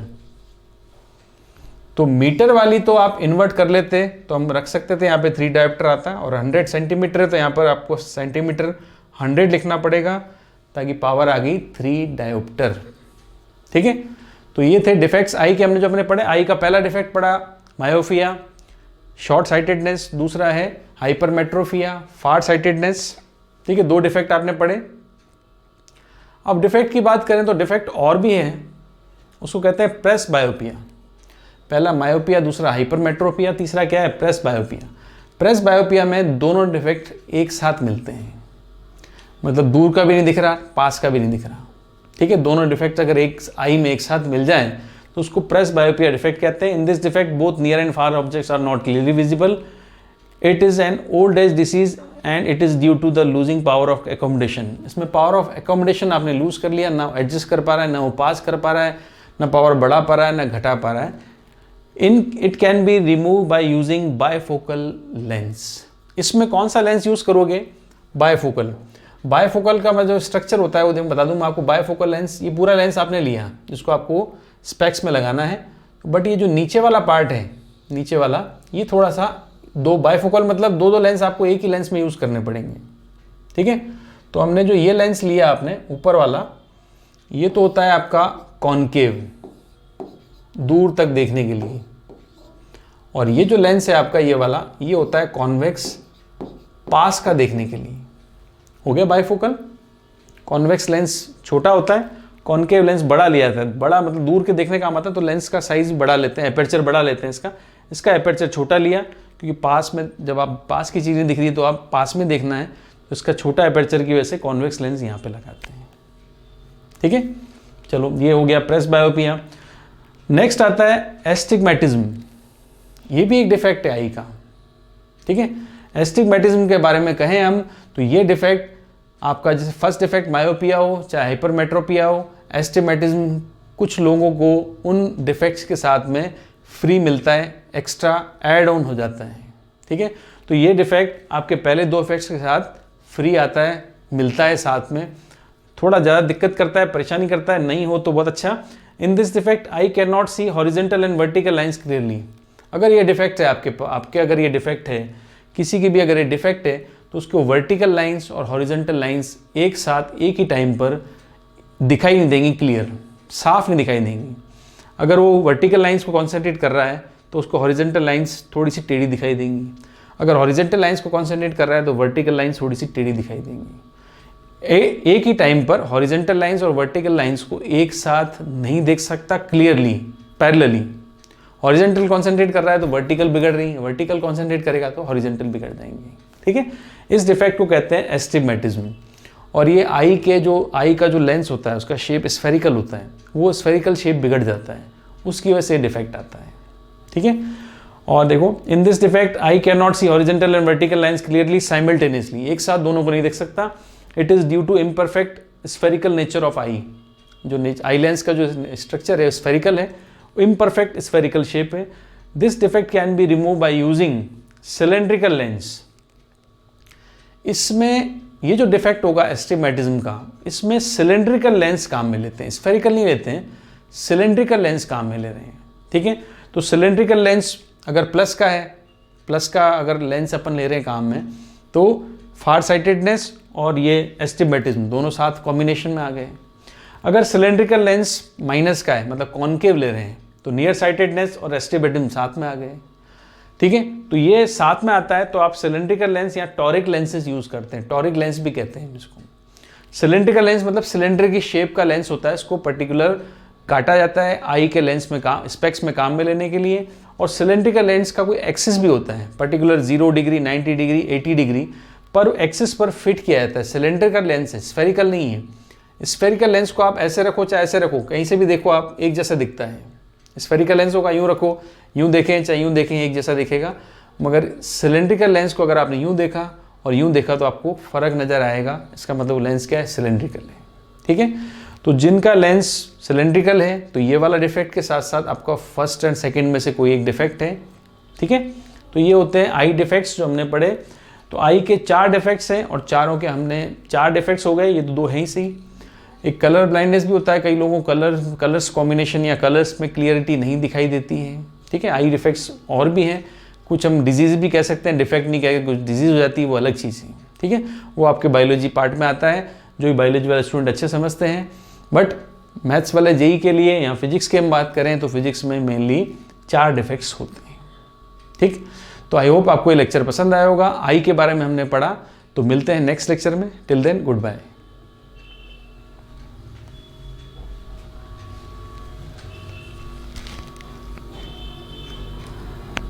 तो मीटर वाली तो आप इन्वर्ट कर लेते तो हम रख सकते थे, यहाँ पे 3 डायोप्टर आता है, और 100 सेंटीमीटर है तो यहाँ पर आपको सेंटीमीटर 100 लिखना पड़ेगा, ताकि पावर आ गई 3 डायोप्टर। ठीक है, तो ये थे डिफेक्ट्स आई के, हमने जो अपने पढ़े। आई का पहला डिफेक्ट पढ़ा मायोपिया, शॉर्ट साइटेडनेस, दूसरा है हाइपरमेट्रोपिया, फार साइटेडनेस। ठीक है, 2 डिफेक्ट आपने पढ़े। अब डिफेक्ट की बात करें तो डिफेक्ट और भी है, उसको कहते हैं प्रेस बायोपिया। पहला मायोपिया, दूसरा हाइपरमेट्रोपिया, तीसरा क्या है? प्रेस बायोपिया। प्रेस बायोपिया में दोनों डिफेक्ट एक साथ मिलते हैं, मतलब दूर का भी नहीं दिख रहा, पास का भी नहीं दिख रहा। ठीक है, दोनों डिफेक्ट अगर एक आई में एक साथ मिल जाएं तो उसको प्रेस बायोपिया डिफेक्ट कहते हैं। In this defect both near and far objects are not clearly visible. It is an old age disease and it is due to the losing power of accommodation. इसमें पावर ऑफ एकोमोडेशन आपने lose कर लिया, ना adjust कर पा रहा है, ना वो पास कर पा रहा है, ना पावर बढ़ा पा रहा है, ना घटा पा रहा है। It can be remove by using bifocal lens. इसमें कौन सा लेंस यूज करोगे? बायफोकल। बायफोकल का जो स्ट्रक्चर होता है वो बता दूं मैं आपको। बायफोकल लेंस, ये पूरा लेंस आपने लिया जिसको आपको स्पेक्स में लगाना है, बट ये जो नीचे वाला पार्ट है, नीचे वाला, ये थोड़ा सा दो, बायफोकल मतलब दो लेंस आपको एक ही लेंस में यूज करने पड़ेंगे। ठीक है, तो हमने जो ये लेंस लिया आपने ऊपर वाला, ये तो होता है आपका कॉनकेव, दूर तक देखने के लिए, और ये जो लेंस है आपका ये वाला, ये होता है कॉन्वेक्स, पास का देखने के लिए। हो गया बायफोकल। कॉन्वेक्स लेंस छोटा होता है, कॉनकेव लेंस बड़ा लिया था। बड़ा मतलब दूर के देखने का काम आता है, तो लेंस का साइज बड़ा लेते हैं, एपर्चर बड़ा लेते हैं इसका एपर्चर छोटा लिया, क्योंकि पास में जब आप पास की चीज़ें दिख रही है तो आप पास में देखना है, तो इसका छोटा एपर्चर की वजह से कॉन्वेक्स लेंस यहाँ पे लगाते हैं। ठीक है, चलो ये हो गया प्रेस बायोपिया। नेक्स्ट आता है एस्टिग्मेटिज्म। ये भी एक डिफेक्ट है आई का। ठीक है, एस्टिग्मेटिज्म के बारे में कहें हम तो ये डिफेक्ट आपका, जैसे फर्स्ट डिफेक्ट मायोपिया हो चाहे हाइपरमेट्रोपिया हो, एस्टिग्मेटिज्म कुछ लोगों को उन डिफेक्ट्स के साथ में फ्री मिलता है, एक्स्ट्रा ऐड ऑन हो जाता है। ठीक है, तो ये डिफेक्ट आपके पहले 2 इफेक्ट्स के साथ फ्री आता है, मिलता है साथ में। थोड़ा ज़्यादा दिक्कत करता है, परेशानी करता है, नहीं हो तो बहुत अच्छा। In this defect I can not see horizontal and vertical lines clearly. अगर ये डिफेक्ट है आपके अगर ये डिफेक्ट है, किसी की भी अगर ये डिफेक्ट है, तो उसको वर्टिकल लाइंस और हॉरिजॉन्टल लाइंस एक साथ एक ही टाइम पर दिखाई नहीं देंगी, क्लियर, साफ नहीं दिखाई देंगी। अगर वो वर्टिकल लाइंस को कॉन्सेंट्रेट कर रहा है तो उसको हॉरिजॉन्टल लाइंस थोड़ी सी टेढ़ी दिखाई देंगी। अगर हॉरिजॉन्टल लाइंस को कॉन्सेंट्रेट कर रहा है तो वर्टिकल लाइंस थोड़ी सी टेढ़ी दिखाई देंगी। एक ही टाइम पर हॉरिजॉन्टल लाइंस और वर्टिकल लाइंस को एक साथ नहीं देख सकता क्लियरली, पैरेलली। हॉरिजॉन्टल कॉन्सेंट्रेट कर रहा है तो वर्टिकल बिगड़ रही है, वर्टिकल कॉन्सेंट्रेट करेगा तो हॉरिजॉन्टल बिगड़ जाएंगे। ठीक है, इस डिफेक्ट को कहते हैं एस्टिग्मेटिज्म। और ये आई का जो लेंस होता है उसका शेप स्फेरिकल होता है, वो स्फेरिकल शेप बिगड़ जाता है, उसकी वजह से डिफेक्ट आता है। ठीक है, और देखो in this defect I can not see horizontal and vertical lines clearly simultaneously, एक साथ दोनों को नहीं देख सकता। It is due to imperfect spherical nature of eye. जो आई लेंस का जो स्ट्रक्चर है स्फेरिकल है, इम्परफेक्ट स्फेरिकल शेप है। This defect can be remove by using cylindrical lens. इसमें ये जो डिफेक्ट होगा एस्टिग्मेटिज्म का, इसमें सिलेंड्रिकल लेंस काम में लेते हैं, स्फेरिकल नहीं लेते हैं, सिलेंड्रिकल लेंस काम में ले रहे हैं। ठीक है, तो सिलेंड्रिकल लेंस अगर प्लस का है, प्लस का अगर लेंस अपन ले रहे हैं काम में, तो फार साइटेडनेस और ये एस्टिग्मेटिज्म दोनों साथ कॉम्बिनेशन में आ गए। अगर सिलेंड्रिकल लेंस माइनस का है, मतलब कॉन्केव ले रहे हैं, तो नियर साइटेडनेस और एस्टिग्मेटिज्म साथ में आ गए। ठीक है, तो ये साथ में आता है, तो आप सिलेंड्रिकल लेंस या टॉरिक लेंसेज यूज़ करते हैं, टॉरिक लेंस भी कहते हैं इसको। सिलेंड्रिकल लेंस मतलब सिलेंडर की शेप का लेंस होता है, इसको पर्टिकुलर काटा जाता है आई के लेंस में काम, स्पेक्स में काम में लेने के लिए। और सिलेंड्रिकल लेंस का कोई एक्सिस भी होता है, पर्टिकुलर 0 डिग्री, 90 डिग्री, 80 डिग्री पर एक्सिस पर फिट किया जाता है। सिलेंडर लेंस है, स्फेरिकल नहीं है। स्फेरिकल लेंस को आप ऐसे रखो चाहे ऐसे रखो, कहीं से भी देखो आप एक जैसा दिखता है। स्फेरिकल लेंस होगा यूँ रखो, यूँ देखें चाहे यूँ देखें, एक जैसा दिखेगा। मगर सिलेंड्रिकल लेंस को अगर आपने यूँ देखा और यूँ देखा तो आपको फ़र्क नज़र आएगा। इसका मतलब लेंस क्या है, सिलेंड्रिकल है। ठीक है, तो जिनका लेंस सिलेंड्रिकल है तो ये वाला डिफेक्ट के साथ साथ आपका फर्स्ट एंड सेकंड में से कोई एक डिफेक्ट है। ठीक है, तो ये होते हैं आई डिफेक्ट्स जो हमने पढ़े। तो आई के 4 डिफेक्ट्स हैं और चारों के हमने 4 डिफेक्ट्स हो गए, ये तो 2 हैं ही सही। एक कलर ब्लाइंडनेस भी होता है, कई लोगों को कलर्स कॉम्बिनेशन या कलर्स में क्लियरिटी नहीं दिखाई देती है। ठीक है, आई डिफेक्ट्स और भी हैं, कुछ हम डिजीज़ भी कह सकते हैं, डिफेक्ट नहीं कह के कुछ डिजीज़ हो जाती है, वो अलग चीज़ है। ठीक है, वो आपके बायोलॉजी पार्ट में आता है, जो बायोलॉजी वाले स्टूडेंट अच्छे समझते हैं। बट मैथ्स वाले जेई के लिए या फिजिक्स की हम बात करें तो फिजिक्स में मेनली 4 डिफेक्ट्स होते हैं। ठीक, तो आई होप आपको ये लेक्चर पसंद आया होगा। आई के बारे में हमने पढ़ा, तो मिलते हैं नेक्स्ट लेक्चर में। Till then good bye.